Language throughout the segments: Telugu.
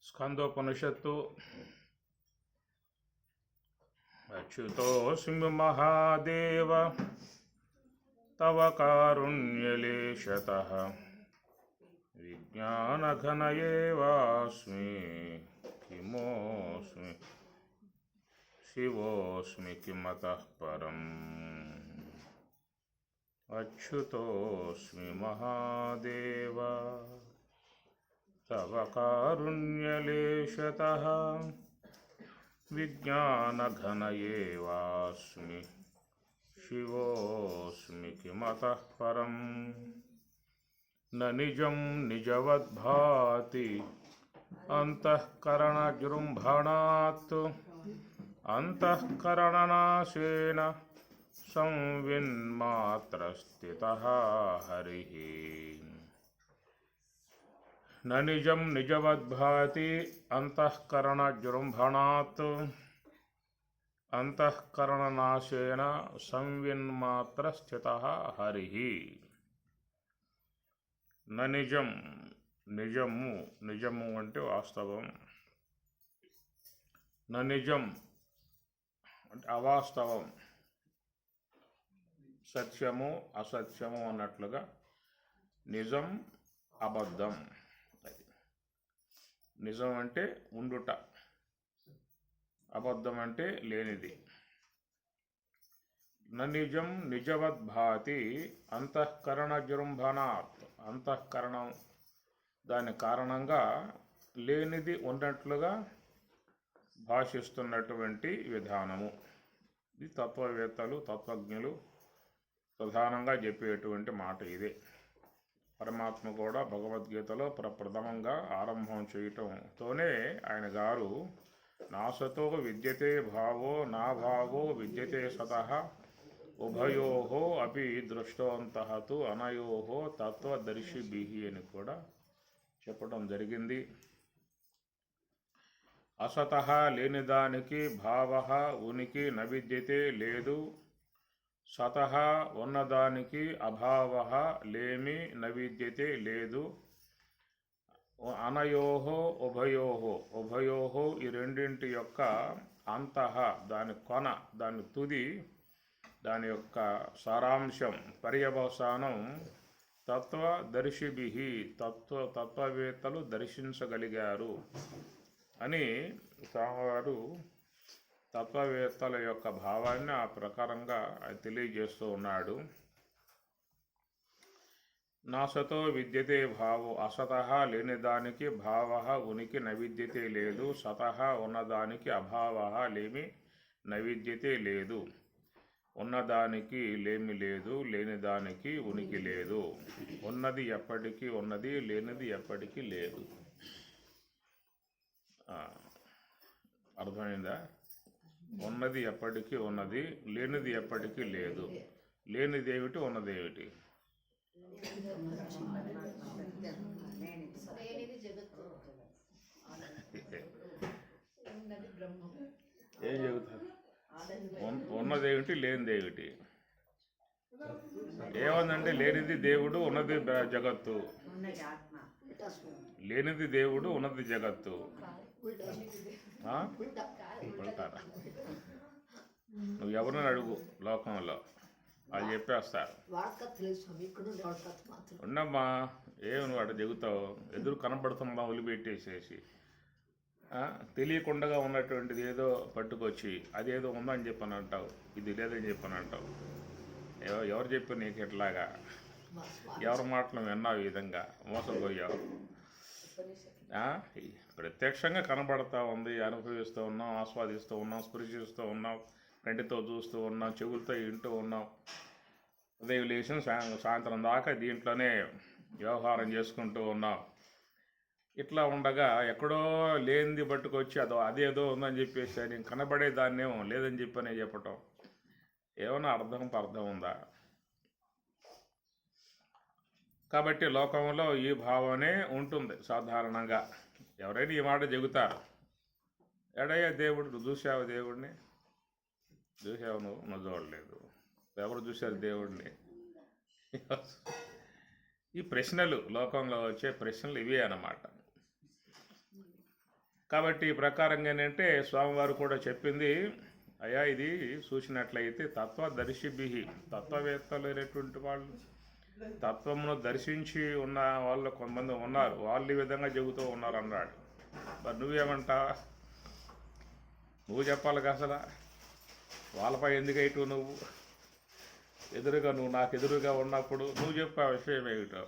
స్కందోపనిషత్తు అచ్యుతోస్మి మహాదేవ తవ కారుణ్యలేశతః విజ్ఞానఘనయేవాస్మి కిమోస్మి శివోస్మి కిమతః పరం. అచ్యుతోస్మి మహాదేవ తవ కారుణ్యలేశతః విజ్ఞానఘనయేవాస్మి శివోస్మి కిమతః పరం. న నిజం నిజవద్భాతి అంతఃకరణజృంభణాత్ అంతఃకరణనాశేన సంవిన్మాత్రస్థితః హరిః. న నిజం నిజవద్భాతి అంతఃకరణజృంభణాత్ అంతఃకరణనాశేన సంవిన్మాత్రస్థితః హరిః. న నిజం, నిజము, నిజము అంటే వాస్తవం. న నిజం అంటే అవాస్తవం, సత్యము అసత్యము అన్నట్లుగా. నిజం అబద్ధం. నిజం అంటే ఉండుట, అబద్ధం అంటే లేనిది. న నిజం నిజవద్భాతి అంతఃకరణజృంభణాత్, అంతఃకరణం దాని కారణంగా లేనిది ఉన్నట్లుగా భాషిస్తున్నటువంటి విధానము. ఇది తత్వవేత్తలు తత్వజ్ఞులు ప్రధానంగా చెప్పేటువంటి మాట ఇదే. పరమాత్మ కూడా భగవద్గీతలో ప్రప్రథమంగా ఆరంభం చేయటంతోనే ఆయన గారు నాసతో విద్యతే భావో నా భావో విద్యతే సతః ఉభయోహో అపి దృష్టోంతః తు అనయోహో తత్వదర్శిభిః అని కూడా చెప్పడం జరిగింది. అసతః లేనిదానికి భావః ఉనికి న విద్యతే లేదు, సతః ఉన్నదానికి అభావః లేమి న విద్యతే లేదు. అనయోహో ఉభయోహో, ఉభయోహో ఈ రెండింటి యొక్క అంతః దాని కొన, దాని తుది, దాని యొక్క సారాంశం పర్యవసానం తత్వదర్శిభిః తత్వవేత్తలు దర్శించగలిగారు అని స్వామివారు తత్వవేత్తల యొక్క భావాన్ని ఆ ప్రకారంగా తెలియజేస్తూ ఉన్నాడు. నాసతో విద్యతే భావో, అసతః లేనిదానికి భావః ఉనికి న విద్యతే లేదు, సతః ఉన్నదానికి అభావః లేమి న విద్యతే లేదు. ఉన్నదానికి లేమి లేదు, లేనిదానికి ఉనికి లేదు. ఉన్నది ఎప్పటికీ ఉన్నది, లేనిది ఎప్పటికీ లేదు. అర్థమైందా? ఉన్నది ఎప్పటికీ ఉన్నది, లేనిది ఎప్పటికీ లేదు. లేనిదేమిటి, ఉన్నదేమిటి? ఏం చెబుతారు? ఉన్నదేమిటి, లేనిదేమిటి? ఏమందంటే లేనిది దేవుడు, ఉన్నది జగత్తు. లేనిది దేవుడు, ఉన్నది జగత్తు. ఉంటారా? నువ్వు ఎవరిని అడుగు లోకంలో, అది చెప్పేస్తారు. ఉండమ్మా, ఏమి నువ్వు అక్కడ చెబుతావు? ఎదురు కనబడుతున్నా వదిలిపెట్టేసేసి తెలియకుండా ఉన్నటువంటిది ఏదో పట్టుకొచ్చి అదేదో ఉందని చెప్పని అంటావు, ఇది లేదని చెప్పని అంటావు. ఎవరు చెప్పారు నీకు ఇట్లాగా? ఎవరి మాటలు విన్నావు? ఈ విధంగా మోసపోయావు. ప్రత్యక్షంగా కనబడతా ఉంది, అనుభవిస్తూ ఉన్నాం, ఆస్వాదిస్తూ ఉన్నాం, స్పృశిస్తూ ఉన్నాం, కంటితో చూస్తూ ఉన్నాం, చెవులతో వింటూ ఉన్నాం. ఉదయం లేచిన సాయంత్రం దాకా దీంట్లోనే వ్యవహారం చేసుకుంటూ ఉన్నాం. ఇట్లా ఉండగా ఎక్కడో లేనిది పట్టుకొచ్చి అదేదో ఉందని చెప్పేసి నేను కనబడే దాన్నేమో లేదని చెప్పనే చెప్పటం ఏమన్నా అర్థం ఉందా? కాబట్టి లోకంలో ఈ భావనే ఉంటుంది సాధారణంగా. ఎవరైనా ఈ మాట చెబుతారు. ఎడయ్యా దేవుడు, నువ్వు చూసావు దేవుడిని? చూసావు? నువ్వు చూడలేదు. ఎవరు చూశారు దేవుడిని? ఈ ప్రశ్నలు, లోకంలో వచ్చే ప్రశ్నలు ఇవే అన్నమాట. కాబట్టి ఈ ప్రకారంగా ఏంటంటే స్వామివారు కూడా చెప్పింది, అయ్యా ఇది చూసినట్లయితే తత్వదర్శిభి, తత్వవేత్తలు అనేటువంటి వాళ్ళు, తత్వమును దర్శించి ఉన్న వాళ్ళు కొంతమంది ఉన్నారు, వాళ్ళు ఈ విధంగా చెబుతూ ఉన్నారు అన్నాడు. మరి నువ్వేమంటావా? నువ్వు చెప్పాలి కదా అసలు, వాళ్ళపై ఎందుకు అయిటు నువ్వు ఎదురుగా, నువ్వు నాకు ఎదురుగా ఉన్నప్పుడు నువ్వు చెప్పే విషయం ఏమిటో.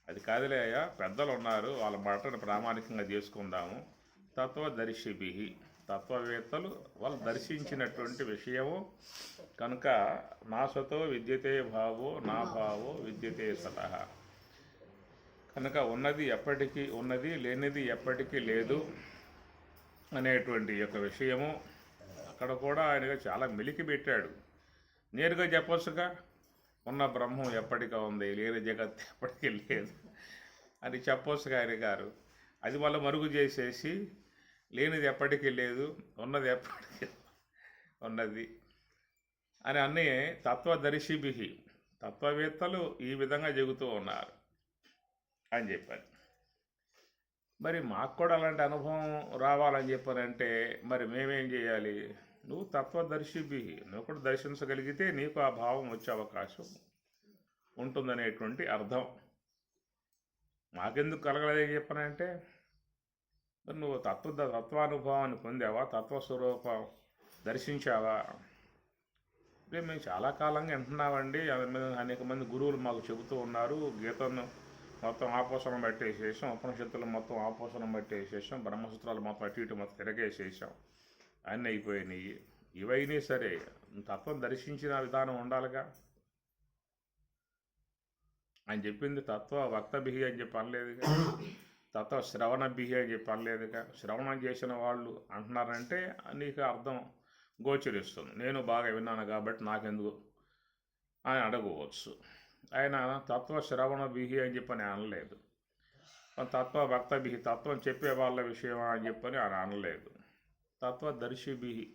అది కాదులే అయ్యా, పెద్దలు ఉన్నారు, వాళ్ళ మాటను ప్రామాణికంగా చేసుకుందాము. తత్వదర్శిభి, తత్వవేత్తలు వాళ్ళు దర్శించినటువంటి విషయము కనుక, నాసతో విద్యతే భావో నా భావో విద్యతే సతః. కనుక ఉన్నది ఎప్పటికీ ఉన్నది, లేనిది ఎప్పటికీ లేదు అనేటువంటి యొక్క విషయము అక్కడ కూడా ఆయనగా చాలా మెలికి పెట్టాడు. నేరుగా చెప్పొచ్చుగా, ఉన్న బ్రహ్మం ఎప్పటికా ఉంది, లేని జగత్ ఎప్పటికీ లేదు అని చెప్పొచ్చుగా ఆయన గారు. అది వాళ్ళ మరుగు చేసేసి లేనిది ఎప్పటికీ లేదు, ఉన్నది ఎప్పటికీ ఉన్నది అని అన్నీ తత్వదర్శిభి, తత్వవేత్తలు ఈ విధంగా చెబుతూ ఉన్నారు అని చెప్పారు. మరి మాకు కూడా అలాంటి అనుభవం రావాలని చెప్పానంటే మరి మేమేం చేయాలి? నువ్వు తత్వదర్శిభి, నువ్వు కూడా దర్శించగలిగితే నీకు ఆ భావం వచ్చే అవకాశం ఉంటుందనేటువంటి అర్థం. మాకెందుకు కలగలేదని చెప్పానంటే, మరి నువ్వు తత్వానుభవాన్ని పొందావా, తత్వస్వరూపం దర్శించావా? అంటే మేము చాలా కాలంగా వింటున్నామండి, అనేక మంది గురువులు మాకు చెబుతూ ఉన్నారు, గీతను మొత్తం ఆపోసనం పట్టేసేసాం, ఉపనిషత్తులు మొత్తం ఆపోసనం పట్టేసేసాం, బ్రహ్మసూత్రాలు మొత్తం అటు ఇటు మొత్తం తిరగేసేసాం, అన్నీ అయిపోయినాయి. ఇవైనా సరే తత్వం దర్శించిన విధానం ఉండాలిగా. ఆయన చెప్పింది తత్వ వక్తభిహి అని చెప్పి అనలేదుగా, తత్వ శ్రవణభిహి అని చెప్పి అనలేదుగా. శ్రవణం చేసిన వాళ్ళు అంటున్నారంటే నీకు అర్థం గోచరిస్తుంది, నేను బాగా విన్నాను కాబట్టి నాకెందుకు అని అడగవచ్చు. ఆయన తత్వ శ్రవణ బిహి అని చెప్పని అనలేదు, తత్వ భక్తభిహి, తత్వం చెప్పే వాళ్ళ విషయం అని చెప్పని ఆయన అనలేదు. తత్వదర్శిభిహి,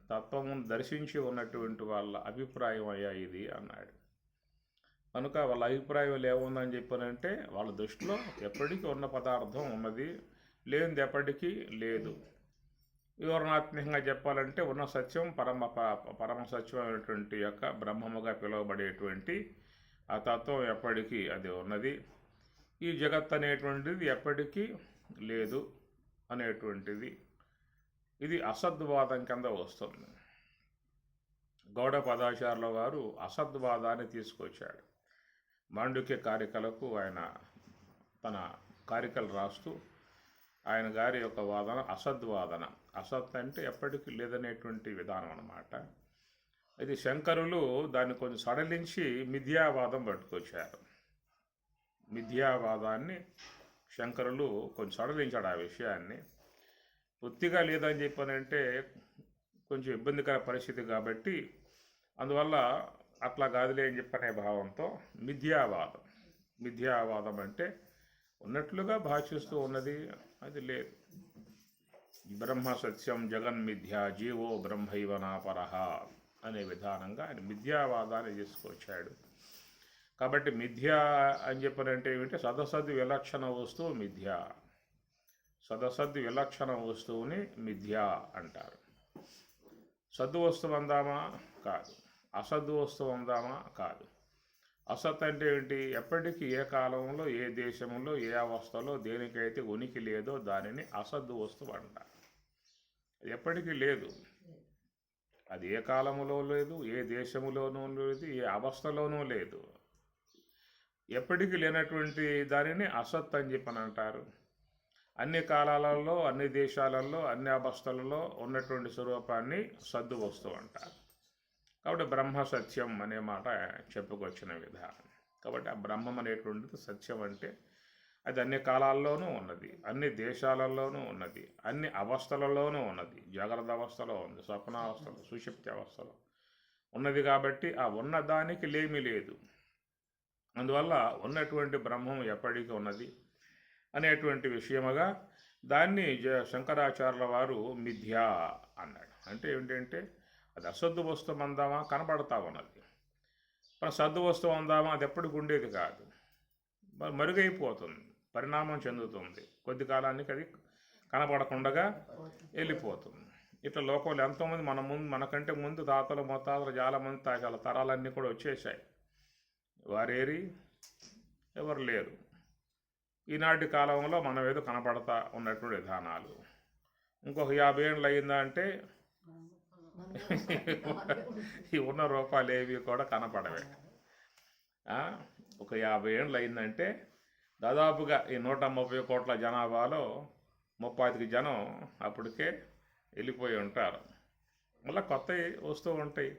తత్వమును దర్శించి ఉన్నటువంటి వాళ్ళ అభిప్రాయం అయ్యా ఇది అన్నాడు. కనుక వాళ్ళ అభిప్రాయం ఏముందని చెప్పానంటే, వాళ్ళ దృష్టిలో ఎప్పటికీ ఉన్న పదార్థం ఉన్నది, లేనిది ఎప్పటికీ లేదు. వివరణాత్మకంగా చెప్పాలంటే ఉన్న సత్యం పరమ సత్యమైనటువంటి యొక్క బ్రహ్మముగా పిలువబడేటువంటి ఆ తత్వం ఎప్పటికీ అది ఉన్నది. ఈ జగత్ అనేటువంటిది ఎప్పటికీ లేదు అనేటువంటిది. ఇది అసద్వాదం కింద వస్తుంది. గౌడపదాచార్యుల వారు అసద్వాదాన్ని తీసుకొచ్చాడు. మాండుక్య కారికలకు ఆయన తన కారికలు రాస్తూ ఆయన గారి యొక్క వాదన అసద్వాదన. అసత్ అంటే ఎప్పటికీ లేదనేటువంటి విధానం అన్నమాట. ఇది శంకరులు దాన్ని కొంచెం సడలించి మిథ్యావాదం పట్టుకొచ్చారు. మిథ్యావాదాన్ని శంకరులు కొంచెం సడలించాడు ఆ విషయాన్ని. పూర్తిగా లేదని చెప్పానంటే కొంచెం ఇబ్బందికర పరిస్థితి కాబట్టి అందువల్ల అట్లా కాదులే అని చెప్పనే భావంతో మిథ్యావాదం. మిథ్యావాదం అంటే ఉన్నట్లుగా భాషిస్తూ ఉన్నది అది లేదు. బ్రహ్మ సత్యం జగన్మిథ్య జీవో బ్రహ్మైవ నాపరః అనే విధానంగా ఆయన మిథ్యావాదాన్ని తీసుకొచ్చాడు. కాబట్టి మిథ్య అని చెప్పనంటే ఏమిటి? సదసద్ విలక్షణ వస్తువు మిథ్య. సదసద్ విలక్షణ వస్తువుని మిథ్య అంటారు. సద్దు వస్తువు అందామా? కాదు. అసద్దు వస్తువు అందామా? కాదు. అసత్ అంటే ఏంటి? ఎప్పటికీ ఏ కాలంలో ఏ దేశంలో ఏ అవస్థలో దేనికైతే ఉనికి లేదో దానిని అసద్దు వస్తువు అంటారు. అది ఎప్పటికీ లేదు. అది ఏ కాలంలో లేదు, ఏ దేశంలోనూ లేదు, ఏ అవస్థలోనూ లేదు. ఎప్పటికీ లేనటువంటి దానిని అసత్ అని చెప్పని అంటారు. అన్ని కాలాలలో అన్ని దేశాలలో అన్ని అవస్థలలో ఉన్నటువంటి స్వరూపాన్ని సద్దు వస్తువు అంటారు. కాబట్టి బ్రహ్మ సత్యం అనే మాట చెప్పుకొచ్చిన విధానం. కాబట్టి ఆ బ్రహ్మం అనేటువంటిది సత్యం అంటే అది అన్ని కాలాల్లోనూ ఉన్నది, అన్ని దేశాలలోనూ ఉన్నది, అన్ని అవస్థలలోనూ ఉన్నది. జాగ్రత్త అవస్థలో ఉంది, స్వప్నావస్థలో, సుషుప్తి అవస్థలో ఉన్నది. కాబట్టి ఆ ఉన్నదానికి లేమి లేదు. అందువల్ల ఉన్నటువంటి బ్రహ్మం ఎప్పటికీ ఉన్నది అనేటువంటి విషయముగా దాన్ని శంకరాచార్యుల వారు మిథ్యా అన్నాడు. అంటే ఏంటంటే అది అసద్దు వస్తువు అందామా కనబడతా ఉన్నది, మన సద్దు వస్తువు అందామా అది ఎప్పటికి ఉండేది కాదు, మరుగైపోతుంది, పరిణామం చెందుతుంది, కొద్ది కాలానికి అది కనపడకుండా వెళ్ళిపోతుంది. ఇట్లా లోకంలో ఎంతోమంది మనకంటే ముందు తాతలు ముత్తాతలు చాలామంది తాగాల తరాలన్నీ కూడా వచ్చేసాయి. వారేరి ఎవరు లేరు. ఈనాటి కాలంలో మనం ఏదో కనపడతా ఉన్నటువంటి విధానాలు. ఇంకొక 50 ఏళ్ళు అయిందా అంటే ఈ ఉన్న రూపాయలు ఏవి కూడా కనపడవే. ఒక 50 ఏళ్ళు అయిందంటే దాదాపుగా ఈ 130 కోట్ల జనాభాలో 35 జనం అప్పటికే వెళ్ళిపోయి ఉంటారు. మళ్ళీ కొత్తవి వస్తూ ఉంటాయి.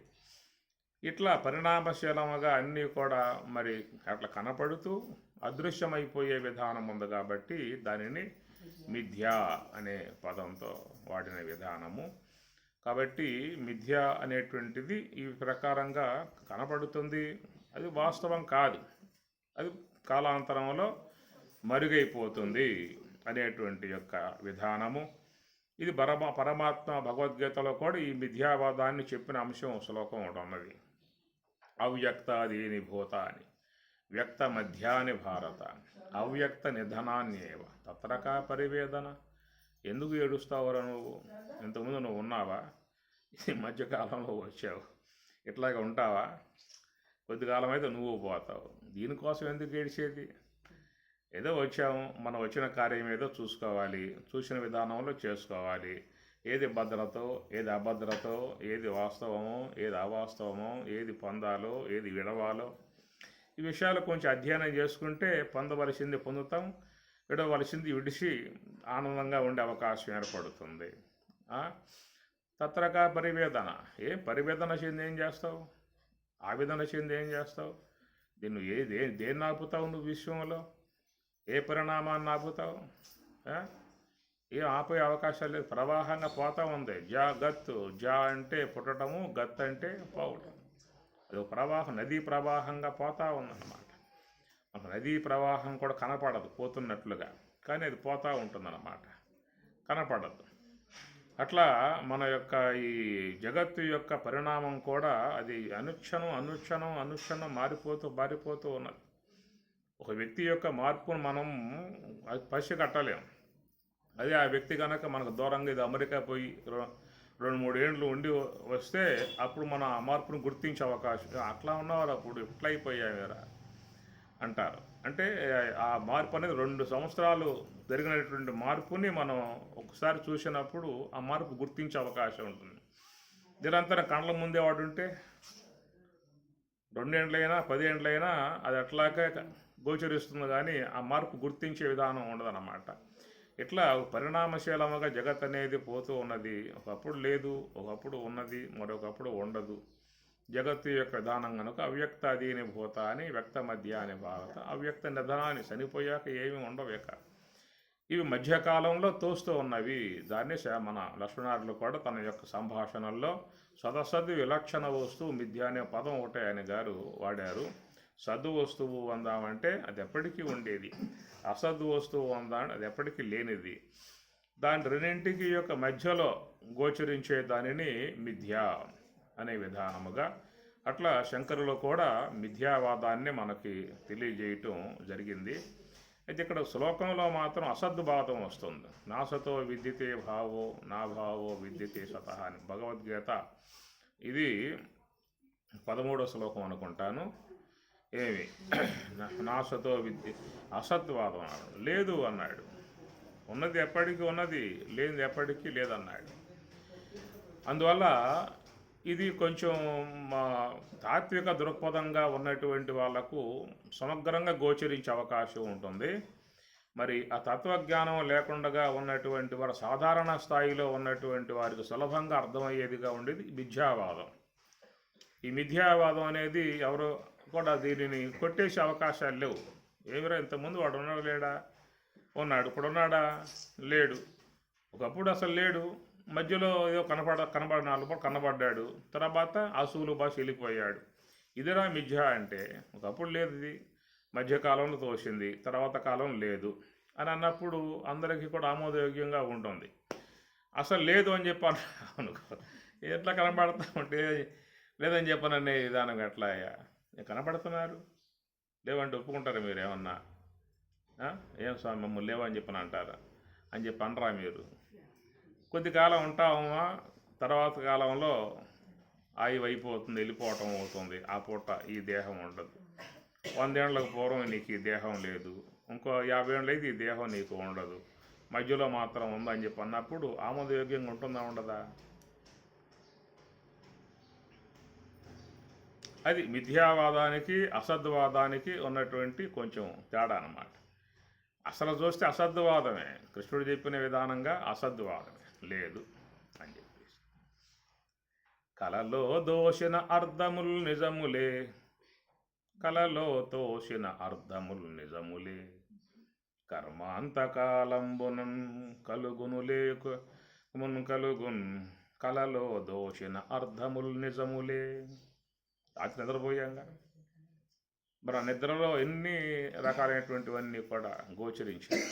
ఇట్లా పరిణామశీలముగా అన్నీ కూడా మరి అట్లా కనపడుతూ అదృశ్యమైపోయే విధానం ఉంది కాబట్టి దానిని మిథ్య అనే పదంతో వాడిన విధానము. కాబట్టి మిథ్య అనేటువంటిది ఈ ప్రకారంగా కనపడుతుంది, అది వాస్తవం కాదు, అది కాలాంతరంలో మరుగైపోతుంది అనేటువంటి యొక్క విధానము. ఇది పరమాత్మ భగవద్గీతలో కూడా ఈ మిథ్యావాదాన్ని చెప్పిన అంశం శ్లోకం ఒకటి ఉన్నది. అవ్యక్తాదీని భూతాని వ్యక్త మధ్యాని భారత అవ్యక్త నిధనాన్యేవ తత్రకా పరివేదన. ఎందుకు ఏడుస్తావురా నువ్వు? ఇంతకుముందు నువ్వు ఉన్నావా? ఈ మధ్యకాలంలో వచ్చావు, ఇట్లాగే ఉంటావా? కొద్దికాలం అయితే నువ్వు పోతావు. దీనికోసం ఎందుకు ఏడిచేది? ఏదో వచ్చాము, మనం వచ్చిన కార్యం ఏదో చూసుకోవాలి, చూసిన విధానంలో చేసుకోవాలి. ఏది భద్రతో, ఏది అభద్రతో, ఏది వాస్తవమో, ఏది అవాస్తవమో, ఏది పొందాలో, ఏది విడవాలో, ఈ విషయాలు కొంచెం అధ్యయనం చేసుకుంటే పొందవలసింది పొందుతాం, విడవలసింది విడిచి ఆనందంగా ఉండే అవకాశం ఏర్పడుతుంది. తత్రకా పరివేదన. పరివేదన చెంది ఏం చేస్తావు? ఆవేదన చెంది ఏం చేస్తావు? దీన్ని దేన్ని ఆపుతావు నువ్వు విశ్వంలో? ఏ పరిణామాన్ని ఆపుతావు? ఏం ఆపే అవకాశాలు లేదు, ప్రవాహంగా పోతూ ఉంది. గత్తు. అంటే పుట్టడము, గత్ అంటే పోవటం. అది ప్రవాహం, నదీ ప్రవాహంగా పోతూ ఉందన్నమాట. ఒక నదీ ప్రవాహం కూడా కనపడదు పోతున్నట్లుగా, కానీ అది పోతూ ఉంటుందన్నమాట, కనపడదు. అట్లా మన యొక్క ఈ జగత్తు యొక్క పరిణామం కూడా అది అనుక్షణం మారిపోతూ ఉన్నది. ఒక వ్యక్తి యొక్క మార్పును మనం పసిగట్టలేం. అదే ఆ వ్యక్తి కనుక మనకు దూరంగా ఇది అమెరికా పోయి 2-3 ఏళ్ళు ఉండి వస్తే అప్పుడు మన ఆ మార్పును గుర్తించే అవకాశం. అట్లా ఉన్నవారు అప్పుడు ఇట్లా అయిపోయారా అంటారు. అంటే ఆ మార్పు అనేది 2 సంవత్సరాలు జరిగినటువంటి మార్పుని మనం ఒకసారి చూసినప్పుడు ఆ మార్పు గుర్తించే అవకాశం ఉంటుంది. నిరంతరం కళ్ళ ముందే వాడు ఉంటే 2 ఏండ్లైనా 10 ఏండ్లైనా అది అట్లాగే గోచరిస్తుంది, కానీ ఆ మార్పు గుర్తించే విధానం ఉండదన్నమాట. ఇట్లా పరిణామశీలముగా జగత్ అనేది పోతూ ఉన్నది. ఒకప్పుడు లేదు, ఒకప్పుడు ఉన్నది, మరొకప్పుడు ఉండదు. జగత్తు యొక్క విధానం కనుక అవ్యక్తాదీని భూత అని వ్యక్త మధ్య అని భారత అవ్యక్త నిధనాన్ని చనిపోయాక ఏమి ఉండవేక. ఇవి మధ్యకాలంలో తోస్తూ ఉన్నవి. దాన్ని మన లక్ష్మణారులు కూడా తన యొక్క సంభాషణల్లో సదసద్ విలక్షణ వస్తువు మిథ్య అనే పదం ఒకటే ఆయన గారు వాడారు. సద్దు వస్తువు అందామంటే అది ఎప్పటికీ ఉండేది, అసద్దు వస్తువు అందామంటే అది ఎప్పటికీ లేనిది. దాని రెండింటికి యొక్క మధ్యలో గోచరించే దానిని మిథ్య అనే విధానముగా, అట్లా శంకరులు కూడా మిథ్యావాదాన్ని మనకి తెలియజేయటం జరిగింది. అయితే ఇక్కడ శ్లోకంలో మాత్రం అసద్భావం వస్తుంది. నాసతో విద్యతే భావో నా భావో విద్యతే సతః అని భగవద్గీత. ఇది 13వ శ్లోకం అనుకుంటాను. ఏమి నాసతో విద్య అసద్వాదం అన్నాడు, లేదు అన్నాడు. ఉన్నది ఎప్పటికీ ఉన్నది, లేనిది ఎప్పటికీ లేదన్నాడు. అందువల్ల ఇది కొంచెం తాత్విక దృక్పథంగా ఉన్నటువంటి వాళ్లకు సమగ్రంగా గోచరించే అవకాశం ఉంటుంది. మరి ఆ తత్వజ్ఞానం లేకుండా ఉన్నటువంటి వారు, సాధారణ స్థాయిలో ఉన్నటువంటి వారికి సులభంగా అర్థమయ్యేదిగా ఉండేది మిథ్యావాదం. ఈ మిథ్యావాదం అనేది ఎవరు కూడా దీనిని కొట్టేసే అవకాశాలు లేవు. ఏమిరా ఇంతకుముందు వాడు ఉన్నాడు లేడా? ఉన్నాడు. ఇప్పుడు ఉన్నాడా? లేడు. ఒకప్పుడు అసలు లేడు, మధ్యలో ఏదో కనబడినాళ్ళు కనబడ్డాడు, తర్వాత అసూలు భాష వెళ్ళిపోయాడు. ఇదిరా మిథ్య అంటే. ఒకప్పుడు లేదు, ఇది మధ్యకాలంలో తోసింది, తర్వాత కాలం లేదు అని అన్నప్పుడు అందరికీ కూడా ఆమోదయోగ్యంగా ఉంటుంది. అసలు లేదు అని చెప్పాను అనుకో, ఎట్లా కనబడతా ఉంటే లేదని చెప్పననే విధానం ఎట్లా కనపడుతున్నారు. లేవంటే ఒప్పుకుంటారా మీరు? ఏమన్నా ఏం స్వామి మమ్మల్ని లేవని చెప్పని అంటారా? అని చెప్పి అనరా మీరు? కొద్ది కాలం ఉంటామా, తర్వాత కాలంలో ఆయువు అయిపోతుంది, వెళ్ళిపోవటం అవుతుంది. ఆ పూట ఈ దేహం ఉండదు. 100 ఏళ్ళకు పూర్వం నీకు ఈ దేహం లేదు, ఇంకో 50 ఏళ్ళు అయితే ఈ దేహం నీకు ఉండదు, మధ్యలో మాత్రం ఉందని చెప్పి అన్నప్పుడు ఆమోదయోగ్యంగా ఉంటుందా ఉండదా? అది మిథ్యావాదానికి అసద్వాదానికి ఉన్నటువంటి కొంచెం తేడా అన్నమాట. అసలు చూస్తే అసద్వాదమే, కృష్ణుడు చెప్పిన విధానంగా అసద్వాదమే లేదు అని చెప్పేసి. కలలో దోషిన అర్థములు నిజములే, కలలో తోసిన అర్థములు నిజములే, కర్మాంతకాలంబునం కలుగునులే కలుగున్, కలలో దోషిన అర్థములు నిజములే. రాత్రి నిద్రపోయాంగా, మరి ఆ నిద్రలో ఎన్ని రకాలైనటువంటివన్నీ కూడా గోచరించాయి.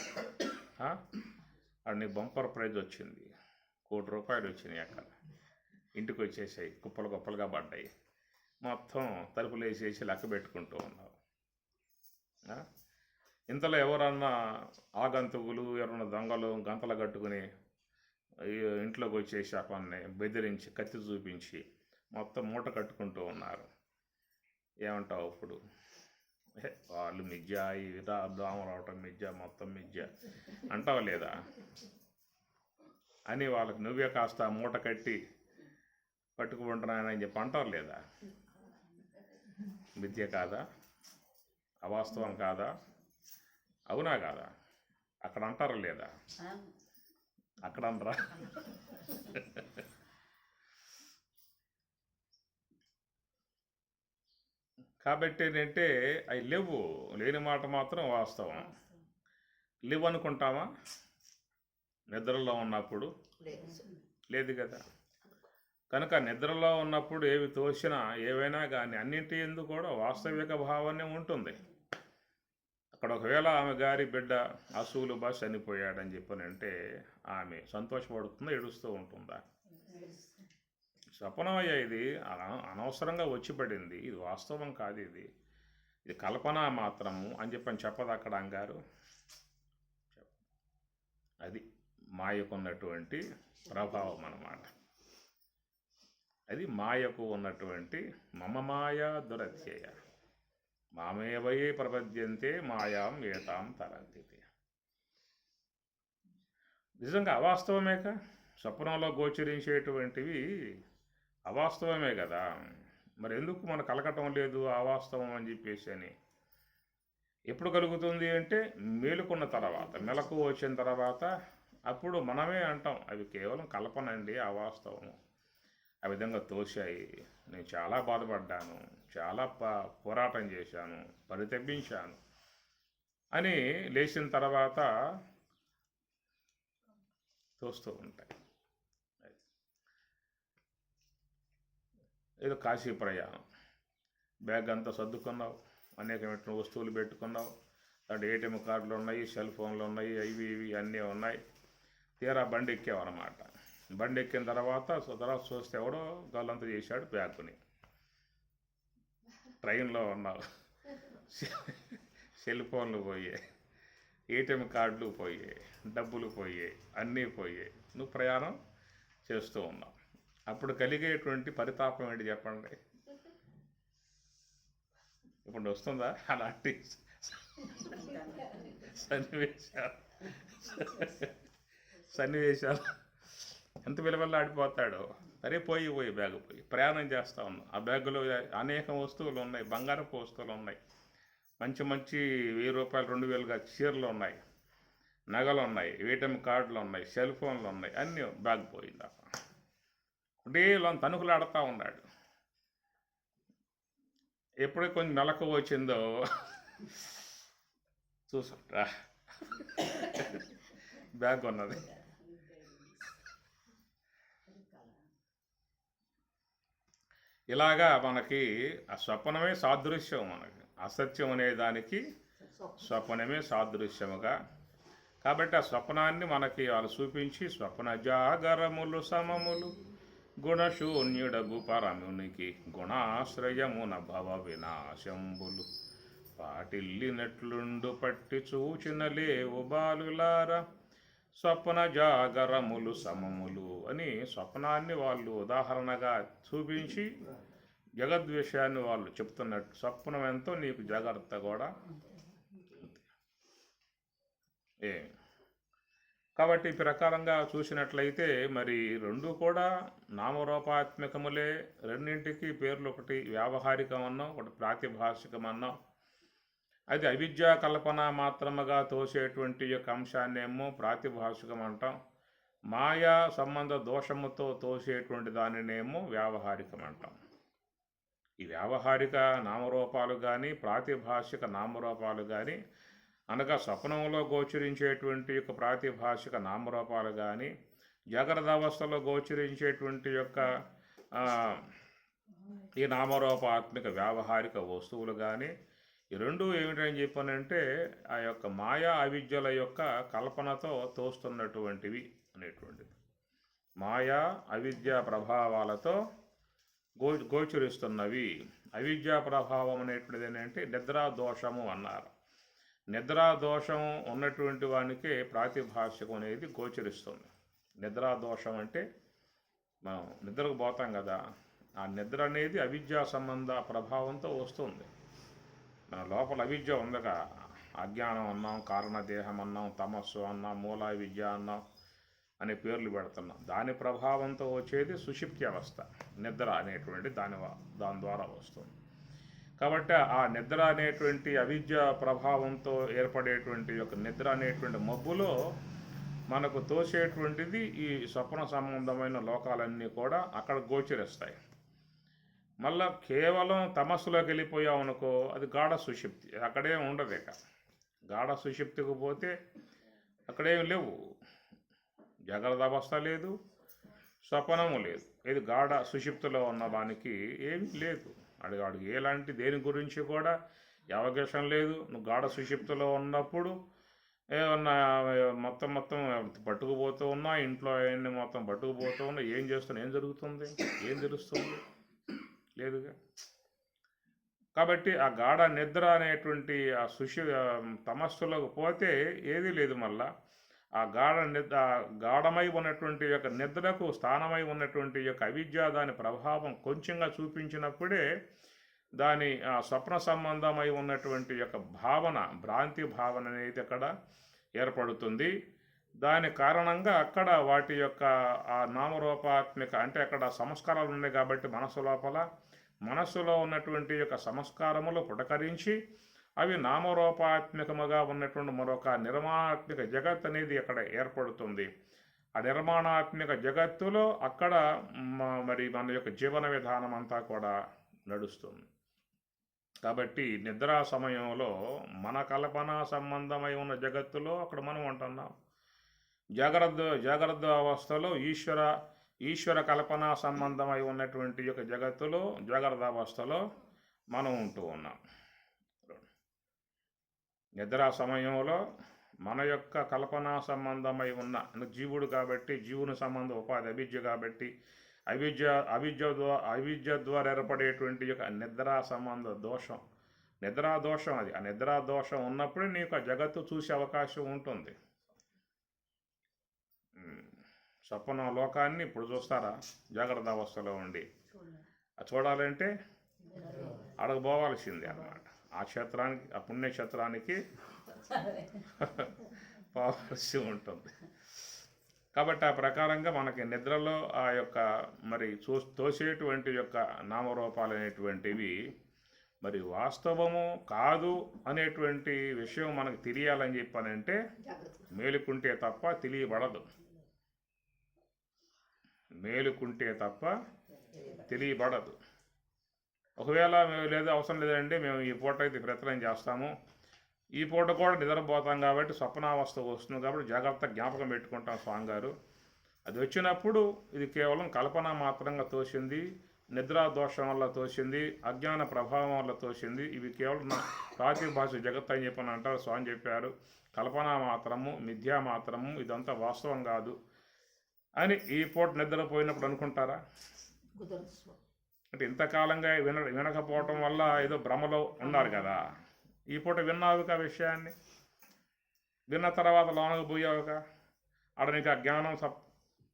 అన్ని బంపర్ ప్రైజ్ వచ్చింది, ₹1,00,00,000 వచ్చినాయి. అక్కడ ఇంటికి వచ్చేసాయి, కుప్పలు కుప్పలుగా పడ్డాయి. మొత్తం తలుపులు వేసేసి లెక్క పెట్టుకుంటూ ఉన్నావు. ఇంతలో ఎవరన్నా ఆగంతుకులు, ఎవరన్నా దొంగలు గంతలు కట్టుకుని ఇంట్లోకి వచ్చేసి అక్కడిని బెదిరించి కత్తి చూపించి మొత్తం మూట కట్టుకుంటూ ఉన్నారు. ఏమంటావు ఇప్పుడు? వాళ్ళు మిథ్య, దోమ రావటం మిథ్య, మొత్తం మిథ్య అంటావు లేదా? అని వాళ్ళకి నువ్వే కాస్త మూట కట్టి పట్టుకుంటున్నానని చెప్పి అంటారు లేదా? మిథ్య కాదా? అవాస్తవం కాదా? అవునా కాదా? అక్కడ అంటారు లేదా? అక్కడ అనరా? కాబట్టి ఏంటంటే అవి లేవు, లేని మాట మాత్రం వాస్తవం. లేవు అనుకుంటామా? నిద్రలో ఉన్నప్పుడు లేదు కదా. కనుక నిద్రలో ఉన్నప్పుడు ఏవి తోసినా ఏవైనా కానీ అన్నింటి ఎందుకు కూడా వాస్తవిక భావనే ఉంటుంది. అక్కడ ఒకవేళ ఆమె గారి బిడ్డ అసూలు బా చనిపోయాడని చెప్పనంటే ఆమె సంతోషపడుతుందా, ఏడుస్తూ ఉంటుందా? స్వప్నమయ్యా, ఇది అనవసరంగా వచ్చి పడింది, ఇది వాస్తవం కాదు, ఇది కల్పన మాత్రము అని చెప్పని చెప్పదు అక్కడ అంగారు. అది మాయకు ఉన్నటువంటి ప్రభావం అన్నమాట. అది మాయకు ఉన్నటువంటి మమ మాయా దురత్యయ మామేవయే ప్రపద్యంతే మాయాం ఏతాం తరంతి. నిజంగా అవాస్తవమేక, స్వప్నంలో గోచరించేటువంటివి అవాస్తవమే కదా. మరి ఎందుకు మన కలకటం లేదు అవాస్తవం అని చెప్పేసి అని? ఎప్పుడు కలుగుతుంది అంటే మేలుకున్న తర్వాత, మెలకు వచ్చిన తర్వాత అప్పుడు మనమే అంటాం అవి కేవలం కల్పనండి, అవాస్తవము. ఆ విధంగా తోశాయి, నేను చాలా బాధపడ్డాను, చాలా పోరాటం చేశాను, పరితపించాను అని లేచిన తర్వాత తోస్తూ ఉంటాయి. ఏదో కాశీ ప్రయాణం, బ్యాగ్ అంతా సర్దుకున్నావు, అనేకమైన వస్తువులు పెట్టుకున్నావు, అంటే ఏటీఎం కార్డులు ఉన్నాయి, సెల్ ఫోన్లు ఉన్నాయి, ఇవి అన్నీ ఉన్నాయి. తీరా బండి ఎక్కావన్నమాట. బండి ఎక్కిన తర్వాత చూస్తే ఎవడో గల్లంతా చేశాడు బ్యాగ్ని. ట్రైన్లో ఉన్నావు, సెల్ ఫోన్లు పోయాయి, ఏటీఎం కార్డులు పోయాయి, డబ్బులు పోయాయి, అన్నీ పోయాయి, నువ్వు ప్రయాణం చేస్తూ ఉన్నావు. అప్పుడు కలిగేటువంటి పరితాపం ఏంటి చెప్పండి? ఇప్పుడు వస్తుందా అలాంటి సన్నివేశాలు? ఎంత విలువల్లో ఆడిపోతాడో. సరే పోయి బ్యాగ్ పోయి ప్రయాణం చేస్తూ ఉన్నాం. ఆ బ్యాగులో అనేక వస్తువులు ఉన్నాయి, బంగారపు వస్తువులు ఉన్నాయి, మంచి మంచి ₹1000, ₹2000 చీరలు ఉన్నాయి, నగలు ఉన్నాయి, ఏటీఎం కార్డులు ఉన్నాయి, సెల్ ఫోన్లు ఉన్నాయి, అన్నీ బ్యాగ్ పోయింది. ఒకటే తణుకులు ఆడుతూ ఉన్నాడు. ఎప్పుడే కొంచెం మెలకు వచ్చిందో చూసుకుంటా బ్యాగ్ ఉన్నది. ఇలాగా మనకి ఆ స్వప్నమే సాదృశ్యం, మనకి అసత్యం అనే దానికి స్వప్నమే సాదృశ్యముగా. కాబట్టి ఆ స్వప్నాన్ని మనకి వాళ్ళు చూపించి స్వప్న జాగరములు సమములు గుణశూన్యుడగు పరమునికి గుణాశ్రయమున భవ వినాశంబులు పాటిల్లినట్లుండు పట్టి చూచిన లేవు బాలులార స్వప్న జాగరములు సమములు అని స్వప్నాన్ని వాళ్ళు ఉదాహరణగా చూపించి జగద్విషయాన్ని వాళ్ళు చెప్తున్నట్టు స్వప్నం ఎంతో నీకు జాగ్రత్త కూడా ఏ కాబట్టి ఈ ప్రకారంగా చూసినట్లయితే మరి రెండు కూడా నామరూపాత్మకములే. రెండింటికి పేర్లు ఒకటి వ్యావహారికం అన్నాం, ఒకటి ప్రాతిభాషికం అన్నాం. అది అవిద్యా కల్పన మాత్రముగా తోసేటువంటి యొక్క అంశాన్నేమో ప్రాతిభాషికం అంటాం. మాయా సంబంధ దోషముతో తోసేటువంటి దానినేమో వ్యావహారికం అంటాం. ఈ వ్యావహారిక నామరూపాలు కానీ ప్రాతిభాషిక నామరూపాలు కానీ అనగా స్వప్నంలో గోచరించేటువంటి యొక్క ప్రాతిభాషిక నామరూపాలు కానీ జాగ్రత్త అవస్థలో గోచరించేటువంటి యొక్క ఈ నామరూపాత్మిక వ్యావహారిక వస్తువులు కానీ ఈ రెండు ఏమిటని చెప్పానంటే ఆ యొక్క మాయా అవిద్యల యొక్క కల్పనతో తోస్తున్నటువంటివి అనేటువంటిది. మాయా అవిద్యా ప్రభావాలతో గోచరిస్తున్నవి. అవిద్యా ప్రభావం అనేటువంటిది ఏంటంటే నిద్రా దోషము అన్నారు. నిద్రా దోషం ఉన్నటువంటి వానికి ప్రాతిభాషికం అనేది గోచరిస్తుంది. నిద్రా దోషం అంటే మనం నిద్రకు పోతాం కదా, ఆ నిద్ర అనేది అవిద్యా సంబంధ ప్రభావంతో వస్తుంది. మన లోపల అవిద్య ఉందగా, అజ్ఞానం అన్నాం, కారణదేహం అన్నాం, తమస్సు అన్నాం, మూల విద్య అన్నాం అనే పేర్లు పెడుతున్నాం. దాని ప్రభావంతో వచ్చేది సుషుప్తి అవస్థ, నిద్ర అనేటువంటి దాని ద్వారా వస్తుంది. కాబట్టి ఆ నిద్ర అనేటువంటి అవిద్య ప్రభావంతో ఏర్పడేటువంటి యొక్క నిద్ర అనేటువంటి మబ్బులో మనకు తోసేటువంటిది ఈ స్వప్న సంబంధమైన లోకాలన్నీ కూడా అక్కడ గోచరిస్తాయి. మళ్ళా కేవలం తమస్సులోకి వెళ్ళిపోయాం అనుకో, అది గాఢ సుషుప్తి, అక్కడే ఉండదు. ఇక గాఢ సుషుప్తికి పోతే అక్కడేం లేవు, జాగ్రత్త అవస్థ లేదు, స్వప్నము లేదు. ఇది గాఢ సుషుప్తిలో ఉన్న దానికి ఏమీ లేదు. అడిగాడు ఎలాంటి దేని గురించి కూడా అవకాశం లేదు. నువ్వు గాఢ సుషుప్తిలో ఉన్నప్పుడు ఏమన్నా మొత్తం పట్టుకుపోతూ ఉన్నా, ఇంట్లో అవన్నీ మొత్తం పట్టుకుపోతూ ఉన్నా, ఏం చేస్తున్నా, ఏం జరుగుతుంది, ఏం తెలుస్తుంది, లేదుగా. కాబట్టి ఆ గాఢ నిద్ర అనేటువంటి ఆ తమస్సులోకి పోతే ఏదీ లేదు. మళ్ళా ఆ గాఢమై ఉన్నటువంటి యొక్క నిద్రకు స్థానమై ఉన్నటువంటి యొక్క అవిద్య దాని ప్రభావం కొంచెంగా చూపించినప్పుడే దాని స్వప్న సంబంధమై ఉన్నటువంటి యొక్క భావన, భ్రాంతి భావన అనేది అక్కడ ఏర్పడుతుంది. దాని కారణంగా అక్కడ వాటి యొక్క ఆ నామరూపాత్మిక అంటే అక్కడ సంస్కారాలు ఉన్నాయి కాబట్టి మనస్సులో ఉన్నటువంటి యొక్క సంస్కారములు పుటకరించి అవి నామరూపాత్మకముగా ఉన్నటువంటి మరొక నిర్మాణాత్మక జగత్ అనేది అక్కడ ఏర్పడుతుంది. ఆ నిర్మాణాత్మక జగత్తులో అక్కడ మరి మన యొక్క జీవన విధానం అంతా కూడా నడుస్తుంది. కాబట్టి నిద్రా సమయంలో మన కల్పన సంబంధమై ఉన్న జగత్తులో అక్కడ మనం ఉంటున్నాం. జాగ్రత్త అవస్థలో ఈశ్వర కల్పన సంబంధమై ఉన్నటువంటి యొక్క జగత్తులో జాగ్రత్త అవస్థలో మనం ఉంటూ ఉన్నాం. నిద్రా సమయంలో మన యొక్క కల్పనా సంబంధమై ఉన్న జీవుడు కాబట్టి జీవుని సంబంధం ఉపాధి అవిద్య కాబట్టి అవిద్య ద్వారా ఏర్పడేటువంటి యొక్క నిద్రా సంబంధ దోషం, నిద్రా దోషం అది. ఆ నిద్రా దోషం ఉన్నప్పుడే నీకు ఆ జగత్తు చూసే అవకాశం ఉంటుంది. స్వప్న లోకాన్ని ఇప్పుడు చూస్తారా, జాగ్రత్త అవస్థలో ఉండి చూడాలంటే అడగబోవాల్సిందే అన్నమాట. ఆ క్షేత్రానికి, ఆ పుణ్యక్షేత్రానికి పోవాల్సి ఉంటుంది. కాబట్టి ఆ ప్రకారంగా మనకి నిద్రలో ఆ యొక్క మరి తోసేటువంటి యొక్క నామరూపాలు అనేటువంటివి మరి వాస్తవము కాదు అనేటువంటి విషయం మనకు తెలియాలని చెప్పానంటే మేలుకుంటే తప్ప తెలియబడదు. మేలుకుంటే తప్ప తెలియబడదు. ఒకవేళ లేదు అవసరం లేదండి, మేము ఈ పూట అయితే ప్రయత్నం చేస్తాము, ఈ పూట కూడా నిద్రపోతాం కాబట్టి స్వప్నావస్థ వస్తుంది కాబట్టి జాగ్రత్త జ్ఞాపకం పెట్టుకుంటాం స్వామి గారు. అది వచ్చినప్పుడు ఇది కేవలం కల్పన మాత్రంగా తోసింది, నిద్రా దోషం వల్ల తోసింది, అజ్ఞాన ప్రభావం వల్ల తోసింది, ఇవి కేవలం ప్రాతిభాష జగత్ అని చెప్పని అంటారు. స్వామి చెప్పారు కల్పన మాత్రము, మిథ్యా మాత్రము, ఇదంతా వాస్తవం కాదు అని ఈ పూట నిద్రపోయినప్పుడు అనుకుంటారా? అంటే ఇంతకాలంగా వినకపోవటం వల్ల ఏదో భ్రమలో ఉన్నారు కదా, ఈ పూట విన్నావుగా విషయాన్ని, విన్న తర్వాత లోనకు పోయావుగా, ఆడ నీకు ఆ జ్ఞానం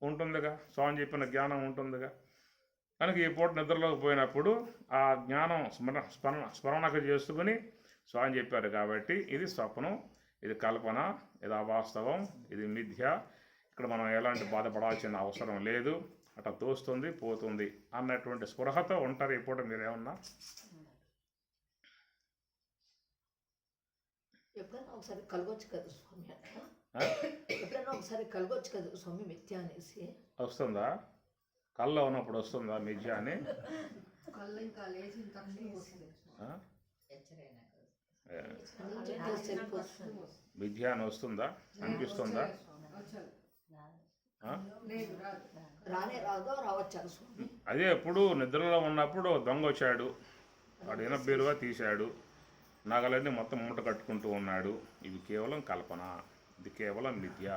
ఉంటుందిగా, స్వామి చెప్పిన జ్ఞానం ఉంటుందిగా. కనుక ఈ పూట నిద్రలోకి పోయినప్పుడు ఆ జ్ఞానం స్మరణకు చేసుకుని స్వామి చెప్పారు కాబట్టి ఇది స్వప్నం, ఇది కల్పన, ఇది అవాస్తవం, ఇది మిథ్య, ఇక్కడ మనం ఎలాంటి బాధపడాల్సిన అవసరం లేదు, అట్లా తోస్తుంది పోతుంది అన్నటువంటి స్పృహతో ఉంటారు. ఈ పూట మీరేమన్నా ఎప్పుడైనా ఒకసారి కలగొచ్చు కదా స్వామి, ఎప్పుడైనా ఒకసారి కలగొచ్చు కదా స్వామి మిథ్య అనేసి. వస్తుందా? కళ్ళలో ఉన్నప్పుడు వస్తుందా మిథ్య అని? మిథ్య అని వస్తుందా, అనిపిస్తుందా? రానే రాదో రావచ్చారు స్వామి. అదే ఎప్పుడు నిద్రలో ఉన్నప్పుడు దొంగ వచ్చాడు, వాడు బీరువా తీశాడు, నగలన్నీ మొత్తం మూట కట్టుకుంటూ ఉన్నాడు. ఇది కేవలం కల్పన, ఇది కేవలం మిథ్య.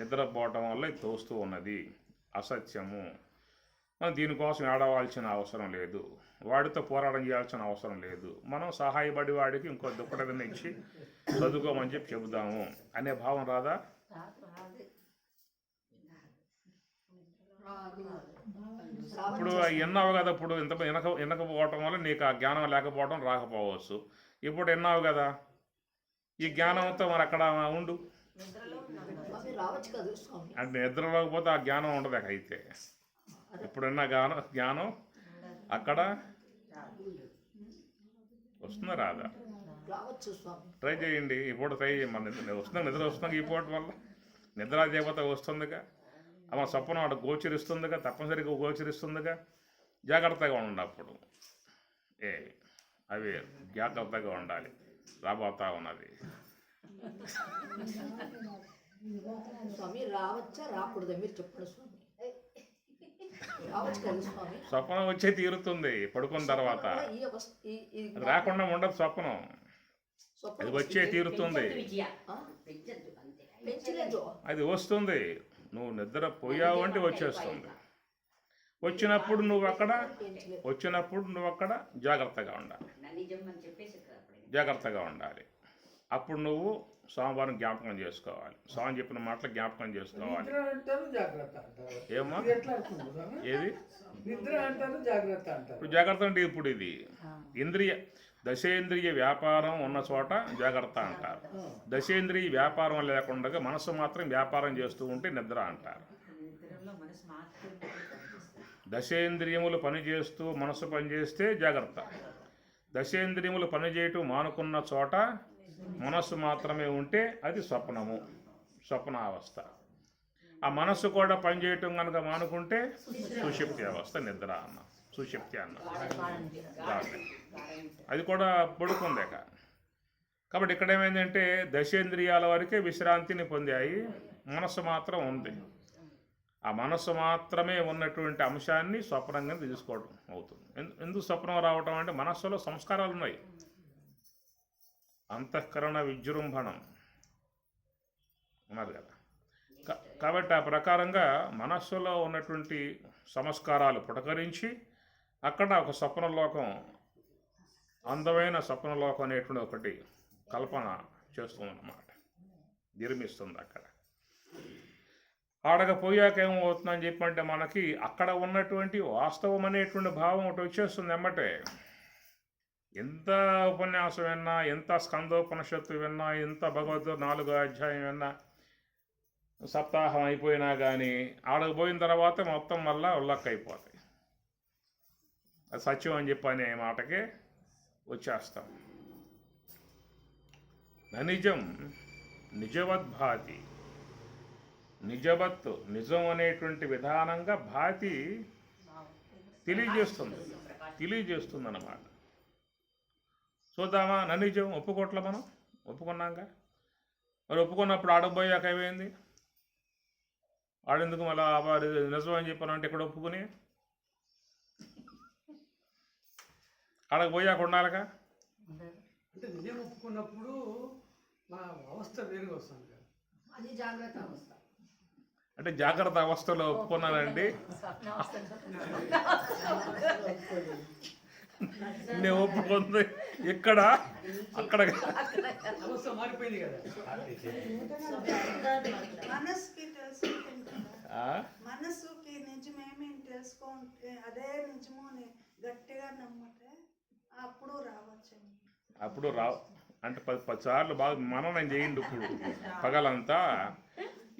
నిద్రపోవటం వల్ల ఇది తోస్తూ ఉన్నది, అసత్యము. మనం దీనికోసం ఏడవాల్సిన అవసరం లేదు, వాడితో పోరాటం చేయాల్సిన అవసరం లేదు. మనం సహాయపడి వాడికి ఇంకో దుప్పటని ఇచ్చి చదువుకోమని చెప్పి చెబుదాము అనే భావం రాదా? ఇప్పుడు విన్నావు కదా, ఇప్పుడు ఇంత వినకపోవటం వల్ల నీకు ఆ జ్ఞానం లేకపోవడం రాకపోవచ్చు. ఇప్పుడు విన్నావు కదా, ఈ జ్ఞానంతో మరి అక్కడ ఉండు అంటే నిద్రలోకి పోతే ఆ జ్ఞానం ఉండదు. అయితే ఇప్పుడున్న జ్ఞానం అక్కడ వస్తుందా రాదా? ట్రై చేయండి, ఇప్పుడు ట్రై చేయమని. నిద్ర వస్తుంది ఈ పూట వల్ల, నిద్రా దేవత వస్తుందిగా, ఆమె స్వప్నం అక్కడ గోచరిస్తుందిగా, తప్పనిసరిగా గోచరిస్తుందిగా. జాగ్రత్తగా ఉన్నప్పుడు అవి జాగ్రత్తగా ఉండాలి, రాబోతా ఉన్నది. స్వామి రావచ్చా రాకూడదా మీరు చెప్పండి స్వామి. స్వప్నం వచ్చే తీరుతుంది పడుకున్న తర్వాత, రాకుండా ఉండదు స్వప్నం, అది వచ్చే తీరుతుంది, అది వస్తుంది. నువ్వు నిద్ర పోయావు అంటే వచ్చేస్తుంది. వచ్చినప్పుడు నువ్వు అక్కడ జాగ్రత్తగా ఉండాలి. అప్పుడు నువ్వు స్వామివారిని జ్ఞాపకం చేసుకోవాలి, స్వామి చెప్పిన మాటలు జ్ఞాపకం చేసుకోవాలి. ఏమో ఏది ఇప్పుడు జాగ్రత్త అంటే ఇప్పుడు ఇది దశేంద్రియ వ్యాపారం ఉన్న చోట జాగ్రత్త అంటారు. దశేంద్రియ వ్యాపారం లేకుండా మనసు మాత్రం వ్యాపారం చేస్తూ ఉంటే నిద్ర అంటారు. దశేంద్రియములు పనిచేస్తూ మనసు పనిచేస్తే జాగ్రత్త. దశేంద్రియములు పనిచేయటం మానుకున్న చోట మనస్సు మాత్రమే ఉంటే అది స్వప్నావస్థ. ఆ మనస్సు కూడా పనిచేయటం కనుక మానుకుంటే సుషుప్తి అవస్థ, నిద్ర అన్న, సుషుప్తి అన్న, అది కూడా పడుకుందే. కాబట్టి ఇక్కడ ఏమైందంటే దశేంద్రియాల వరకే విశ్రాంతిని పొందాయి, మనస్సు మాత్రం ఉంది. ఆ మనస్సు మాత్రమే ఉన్నటువంటి అంశాన్ని స్వప్నంగా తీసుకోవడం అవుతుంది. ఎందుకు స్వప్నం రావటం అంటే మనస్సులో సంస్కారాలు ఉన్నాయి, అంతఃకరణ విజృంభణం ఉన్నారు కదా. కాబట్టి ఆ ప్రకారంగా మనస్సులో ఉన్నటువంటి సంస్కారాలు పుటకరించి అక్కడ ఒక స్వప్నలోకం, అందమైన స్వప్నలోకం అనేటువంటి ఒకటి కల్పన చేస్తుందన్నమాట, నిర్మిస్తుంది. అక్కడ ఆడకపోయాక ఏమవుతుందని చెప్పంటే మనకి అక్కడ ఉన్నటువంటి వాస్తవం అనేటువంటి భావం ఒకటి వచ్చేస్తుంది ఎమ్మటే. ఎంత ఉపన్యాసం విన్నా, ఎంత స్కందోపనిషత్తు విన్నా, ఎంత భగవద్గీత 4వ అధ్యాయం విన్నా, సప్తాహం అయిపోయినా కానీ ఆడకపోయిన తర్వాత మొత్తం మళ్ళా ఉల్లక్కైపోతాయి. అది సత్యం అని చెప్పి అనే మాటకే వచ్చేస్తాం. నిజం నిజవద్భాతి, నిజవత్తు నిజం అనేటువంటి విధానంగా భాతి తెలియజేస్తుంది అన్నమాట. చూద్దామా, నిజం ఒప్పుకోట్ల మనం ఒప్పుకున్నాక, మరి ఒప్పుకున్నప్పుడు ఆడకపోయాక ఏమైంది? ఆడెందుకు మళ్ళీ వారి నిజం అని చెప్పానంటే ఇక్కడ ఒప్పుకుని ఆడకపోయాక ఉండాలిగా. అంటే నిజం ఒప్పుకున్నప్పుడు మా అవస్థ వేరుగా వస్తుంది కదా, అది జాగ్రత్త అవస్థ. అంటే జాగ్రత్త అవస్థలో ఒప్పుకున్నానండి, నేను ఒప్పుకుంది ఇక్కడ అక్కడ అవస్థ మారిపోయింది కదా. మనసుకి నిజమేమి తెలుసుకుంటే అదే నిజము అని గట్టిగా నమ్మితే అప్పుడు రావచ్చండి. అప్పుడు అంటే 10 సార్లు బాగా మననం చేయండి. ఇప్పుడు పగలంతా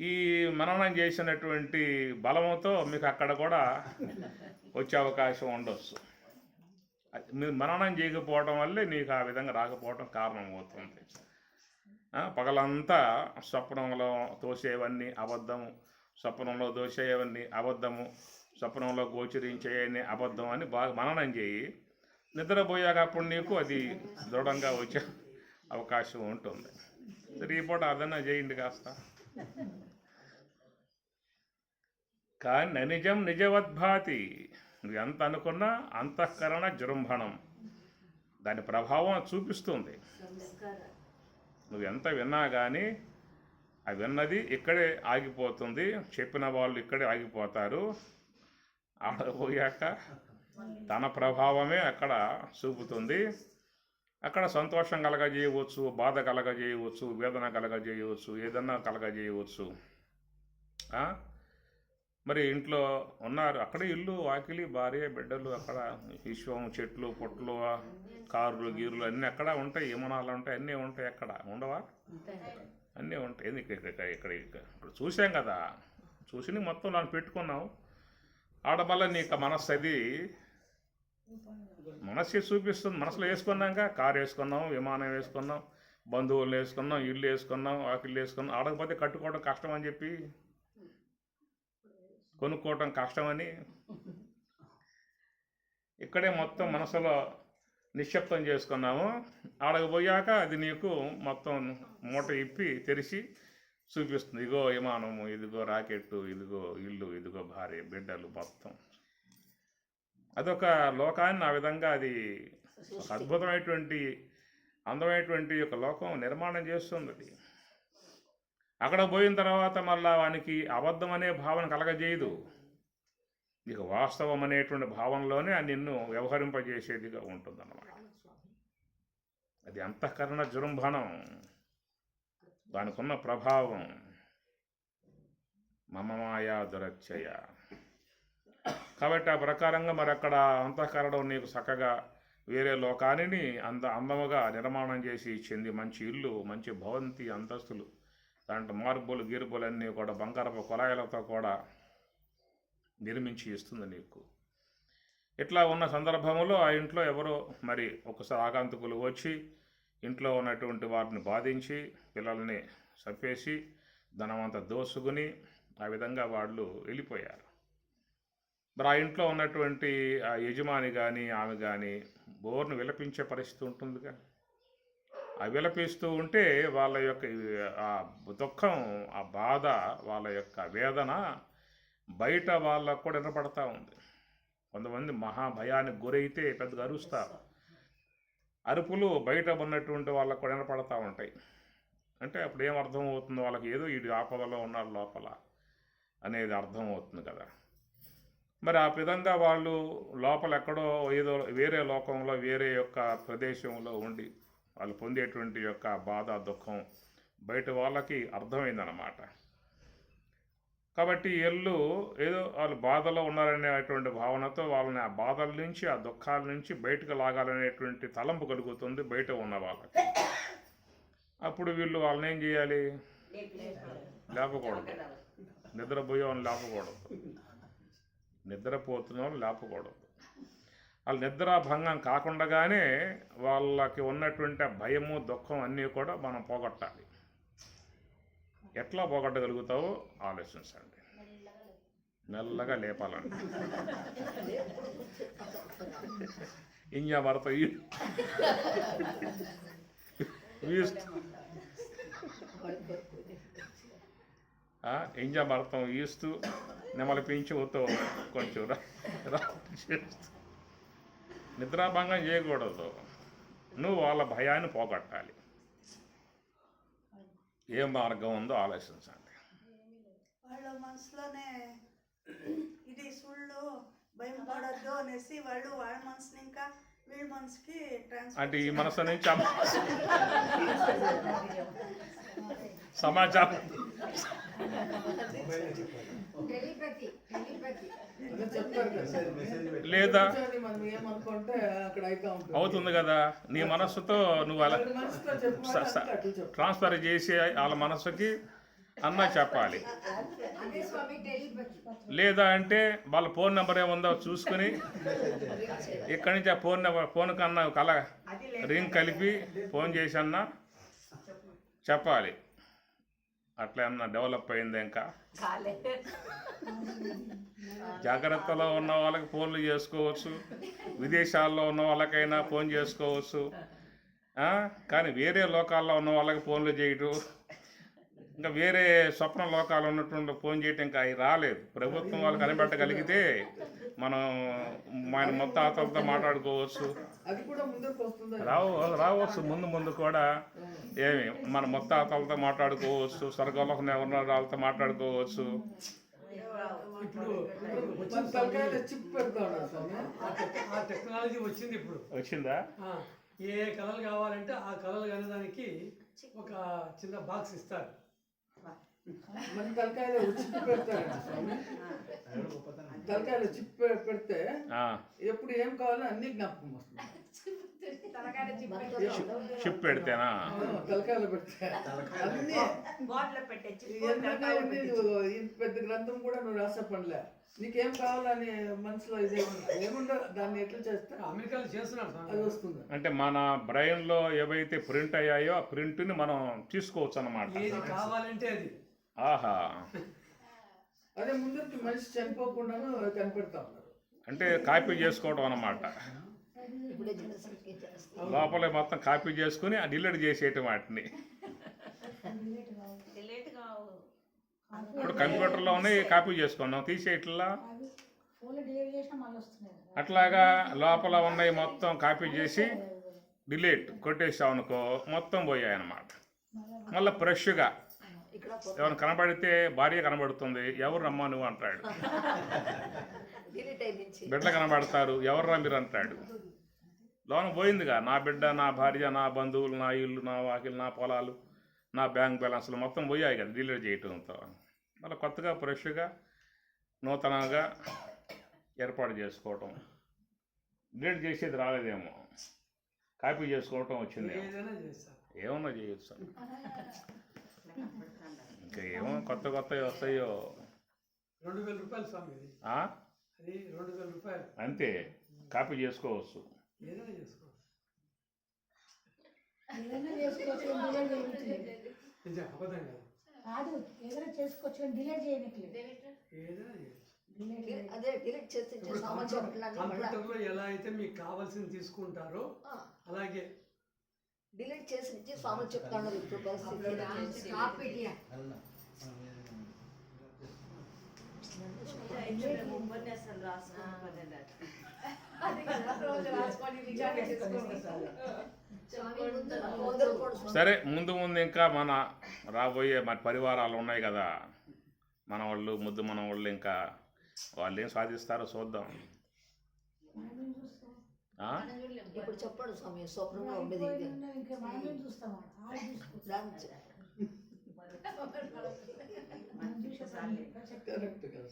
ఈ మననం చేసినటువంటి బలంతో మీకు అక్కడ కూడా వచ్చే అవకాశం ఉండొచ్చు. మీరు మననం చేయకపోవడం వల్లే నీకు ఆ విధంగా రాకపోవడం కారణం అవుతుంది. పగలంతా స్వప్నంలో తోసేవన్నీ అబద్ధము, స్వప్నంలో దోసేవన్నీ అబద్ధము, స్వప్నంలో గోచరించేవన్నీ అబద్ధం అని బాగా మననం చేయి. నిద్రపోయాక అప్పుడు నీకు అది దృఢంగా వచ్చే అవకాశం ఉంటుంది. సరే, ఈ పూట అదన్నా చేయండి కాస్త. కానీ నిజం నిజవద్భాతి. నువ్వు ఎంత అనుకున్నా అంతఃకరణ జృంభణం, దాని ప్రభావం చూపిస్తుంది. నువ్వు ఎంత విన్నా కానీ ఆ విన్నది ఇక్కడే ఆగిపోతుంది. చెప్పిన వాళ్ళు ఇక్కడే ఆగిపోతారు. ఆడపోయాక తన ప్రభావమే అక్కడ చూపుతుంది. అక్కడ సంతోషం కలగజేయవచ్చు, బాధ కలగజేయవచ్చు, వేదన కలగజేయవచ్చు, ఏదన్నా కలగజేయవచ్చు. మరి ఇంట్లో ఉన్నారు, అక్కడ ఇల్లు, వాకిలి, భార్య, బిడ్డలు, అక్కడ విశ్వం, చెట్లు, పుట్టలు, కార్లు, గీర్లు అన్నీ అక్కడ ఉంటాయి. విమానాలు ఉంటాయి, అన్నీ ఉంటాయి. అక్కడ ఉండవా? అన్నీ ఉంటాయి. ఇక్కడ చూసాం కదా, చూసి మొత్తం నన్ను పెట్టుకున్నావు. ఆడబల్ల నీకు మనస్సు అది మనస్సు చూపిస్తుంది. మనసులో వేసుకున్నాక కారు వేసుకున్నాం, విమానం వేసుకున్నాం, బంధువులు వేసుకున్నాం, ఇల్లు వేసుకున్నాం, వాకిళ్ళు వేసుకున్నాం. ఆడకపోతే కట్టుకోవడం కష్టం అని చెప్పి, కొనుక్కోవటం కష్టమని ఇక్కడే మొత్తం మనసులో నిశ్శబ్దం చేసుకున్నాము. ఆడకపోయాక అది నీకు మొత్తం మూట ఇప్పి తెరిచి చూపిస్తుంది. ఇదిగో విమానము, ఇదిగో రాకెట్టు, ఇదిగో ఇల్లు, ఇదిగో భార్య, బిడ్డలు, మొత్తం అదొక లోకాన్ని ఆ విధంగా అది ఒక అద్భుతమైనటువంటి అందమైనటువంటి ఒక లోకం నిర్మాణం చేస్తుంది. అది అక్కడ పోయిన తర్వాత మళ్ళా వానికి అబద్ధం అనే భావన కలగజేయదు. ఇక వాస్తవం అనేటువంటి భావనలోనే నిన్ను వ్యవహరింపజేసేదిగా ఉంటుందన్నమాట. అది అంతఃకరణ జృంభణం, దానికి ఉన్న ప్రభావం. మమ మాయా దురచ్చయ. కాబట్టి ఆ ప్రకారంగా మరి అక్కడ అంతఃకరణం నీకు చక్కగా వేరే లోకాన్ని అందముగా నిర్మాణం చేసి ఇచ్చింది. మంచి ఇల్లు, మంచి భవంతి, అంతస్తులు, దాంట్లో మార్బులు, గిరుబులు అన్నీ కూడా బంగారపు కొలాయిలతో కూడా నిర్మించి ఇస్తుంది నీకు. ఇట్లా ఉన్న సందర్భంలో ఆ ఇంట్లో ఎవరో మరి ఒకసారి ఆగంతుకులు వచ్చి ఇంట్లో ఉన్నటువంటి వారిని బాధించి పిల్లల్ని చంపేసి ధనమంతా దోసుకుని ఆ విధంగా వాళ్ళు వెళ్ళిపోయారు. మరి ఆ ఇంట్లో ఉన్నటువంటి ఆ యజమాని కానీ ఆమె కానీ బోర్ను విలపించే పరిస్థితి ఉంటుందిగా. ఆ విలపిస్తూ ఉంటే వాళ్ళ యొక్క ఆ దుఃఖం, ఆ బాధ, వాళ్ళ యొక్క వేదన బయట వాళ్ళకు కూడా వినపడతా ఉంది. కొంతమంది మహాభయానికి గురైతే పెద్దగా అరుస్తారు. అరుపులు బయట ఉన్నటువంటి వాళ్ళకు కూడా వినపడతా ఉంటాయి. అంటే అప్పుడు ఏం అర్థం అవుతుంది వాళ్ళకి? ఏదో ఈ ఆపదలో ఉన్నారు లోపల అనేది అర్థం అవుతుంది కదా. మరి ఆ విధంగా వాళ్ళు లోపల ఎక్కడో ఏదో వేరే లోకంలో, వేరే యొక్క ప్రదేశంలో ఉండి వాళ్ళు పొందేటువంటి యొక్క బాధ, దుఃఖం బయట వాళ్ళకి అర్థమైందన్నమాట. కాబట్టి వీళ్ళు ఏదో వాళ్ళు బాధలో ఉన్నారనేటువంటి భావనతో వాళ్ళని ఆ బాధల నుంచి, ఆ దుఃఖాల నుంచి బయటకు లాగాలనేటువంటి తలంపు కలుగుతుంది బయట ఉన్న వాళ్ళకి. అప్పుడు వీళ్ళు వాళ్ళని ఏం చేయాలి? లేపకూడదు. నిద్రపోయే వాళ్ళని లేపకూడదు. నిద్రపోతున్న వాళ్ళు లేపకూడదు. వాళ్ళు నిద్రాభంగం కాకుండానే వాళ్ళకి ఉన్నటువంటి భయము, దుఃఖం అన్నీ కూడా మనం పోగొట్టాలి. ఎట్లా పోగొట్టగలుగుతావో ఆలోచించండి. మెల్లగా లేపాలండి. ఇంజా భర్త ఇంజా భర్తం ఈస్తూ నెమలి పెంచుతో కొంచెం చేస్తూ నిద్రాభంగం చేయకూడదు. నువ్వు వాళ్ళ భయాన్ని పోగొట్టాలి. ఏ మార్గం ఉందో ఆలోచించండి. వాళ్ళ మనసులోనే ఇది సుళ్ళు, భయం పడద్దు అనేసి వాళ్ళు వాళ్ళ మనసుని ఇంకా వీళ్ళ మనసుకి అంటే ఈ మనసు నుంచి సమాచారం అదే చెప్పారు కదా లేదా కూర్చొని మనం ఏమనుకుంటే అక్కడ అయితే ఉంటుంది అవుతుంది కదా, నీ మనస్సుతో నువ్వు అలా మనసులో చెప్పాలి అట్లా చెప్పు ట్రాన్స్ఫర్ చేసి వాళ్ళ మనస్సుకి అన్న చెప్పాలి. లేదా అంటే వాళ్ళ ఫోన్ నెంబర్ ఏముందో చూసుకుని ఇక్కడి నుంచి ఆ ఫోన్ కన్నా కల రింగ్ కలిపి ఫోన్ చేసి అన్నా చెప్పాలి. అట్లా ఏమన్నా డెవలప్ అయింది ఇంకా. కాలే జాగ్రత్తలో ఉన్న వాళ్ళకి ఫోన్లు చేసుకోవచ్చు, విదేశాల్లో ఉన్న వాళ్ళకైనా ఫోన్ చేసుకోవచ్చు. కానీ వేరే లోకాల్లో ఉన్న వాళ్ళకి ఫోన్లు చేయటం, ఇంకా వేరే స్వప్న లోకాలు ఉన్నటువంటి ఫోన్ చేయటం ఇంకా అవి రాలేదు. ప్రభుత్వం వాళ్ళు కనిపెట్టగలిగితే మనం మన మొత్తం ఆతలతో మాట్లాడుకోవచ్చు. అది కూడా ముందుకు వస్తుంది రావచ్చు ముందు కూడా ఏమి మన మొత్తం ఆతలతో మాట్లాడుకోవచ్చు, స్వర్గంలో ఉన్న వాళ్ళతో మాట్లాడుకోవచ్చు. ఇప్పుడు మన తలకాయలో చిప్ పెడతా ఉన్నారు స్వామి ఆ టెక్నాలజీ వచ్చింది ఇప్పుడు. వచ్చిందా? ఏ కలలు కావాలంటే ఆ కలలు కనడానికి ఒక చిన్న బాక్స్ ఇస్తారు. మన తలకాయలో చిప్ పెడతారండి స్వామి. తలకాయలో చిప్ పెడితే ఎప్పుడు ఏం కావాలో అన్ని జ్ఞాపకం వస్తుంది. షిప్ పెడితేనా? తలకాయలో పెడితే అన్ని ఎందుకంటే ఈ పెద్ద గ్రంథం కూడా నువ్వు రాసే పనిలే, నీకేం కావాలని మనసులో ఇదే ఏముండో దాన్ని ఎట్లా చేస్తే అమెరికాలో చేస్తున్నారు అది వస్తుంది. అంటే మన బ్రెయిన్లో ఏవైతే ప్రింట్ అయ్యాయో ఆ ప్రింట్ని మనం తీసుకోవచ్చు అన్నమాట. ఏది కావాలంటే అది. ఆహా, అదే ముందరికి మనిషి చనిపోకుండాను కనిపెడతా ఉన్నారు. అంటే కాపీ చేసుకోవడం అన్నమాట. లోపల మొత్తం కాపీ చేసుకుని డిలీట్ చేసేయటం వాటిని. ఇప్పుడు కంప్యూటర్లో ఉన్నాయి, కాపీ చేసుకున్నాం తీసేయట్లా. అట్లాగా లోపల ఉన్నాయి మొత్తం కాపీ చేసి డిలీట్ కొట్టేసాం అనుకో, మొత్తం పోయాయి అన్నమాట. మళ్ళీ ఫ్రెష్గా ఎవరు కనబడితే భార్య కనబడుతుంది, ఎవరు రమ్మా నువ్వు అంటాడు. బిడ్డ కనబడతారు, ఎవర్రా మీరు అంటాడు. లోన పోయిందిగా నా బిడ్డ, నా భార్య, నా బంధువులు, నా ఇల్లు, నా వాకిలు, నా పొలాలు, నా బ్యాంక్ బ్యాలెన్స్లు మొత్తం పోయాయి కదా డిలీట్ చేయటంతో. మళ్ళీ కొత్తగా ఫ్రెష్గా నూతనంగా ఏర్పాటు చేసుకోవటం. డిలీట్ చేసేది రాలేదేమో, కాపీ చేసుకోవటం వచ్చింది. ఏమన్నా చేయొచ్చు. ఇంకా ఏమో కొత్త వస్తాయో. 2000 రూపాయలు స్వామి ఇది. అది 2000 రూపాయలు అంతే, కాపీ చేసుకోవచ్చు. ఏదైనా చేసుకోవచ్చు. నిజం, అబద్ధం కాదు. ఏదైనా చేసుకోవచ్చు, డిలీట్ చేయట్లేదు. ఏదైనా చేయొచ్చు. అదే డిలీట్ చేసి కంప్యూటర్లో ఎలా అయితే మీకు కావాల్సింది తీసుకుంటారో అలాగే డిలీట్ చేసి నుంచి స్వామి చెప్తాను. ఇప్పుడు సరే, ముందు ఇంకా మన రాబోయే మన పరివారాలు ఉన్నాయి కదా, మన వాళ్ళు మన వాళ్ళు, ఇంకా వాళ్ళు ఏం సాధిస్తారో చూద్దాం. ఇప్పుడు చెప్పాడు స్వామి, స్వప్నంలో ఉండేది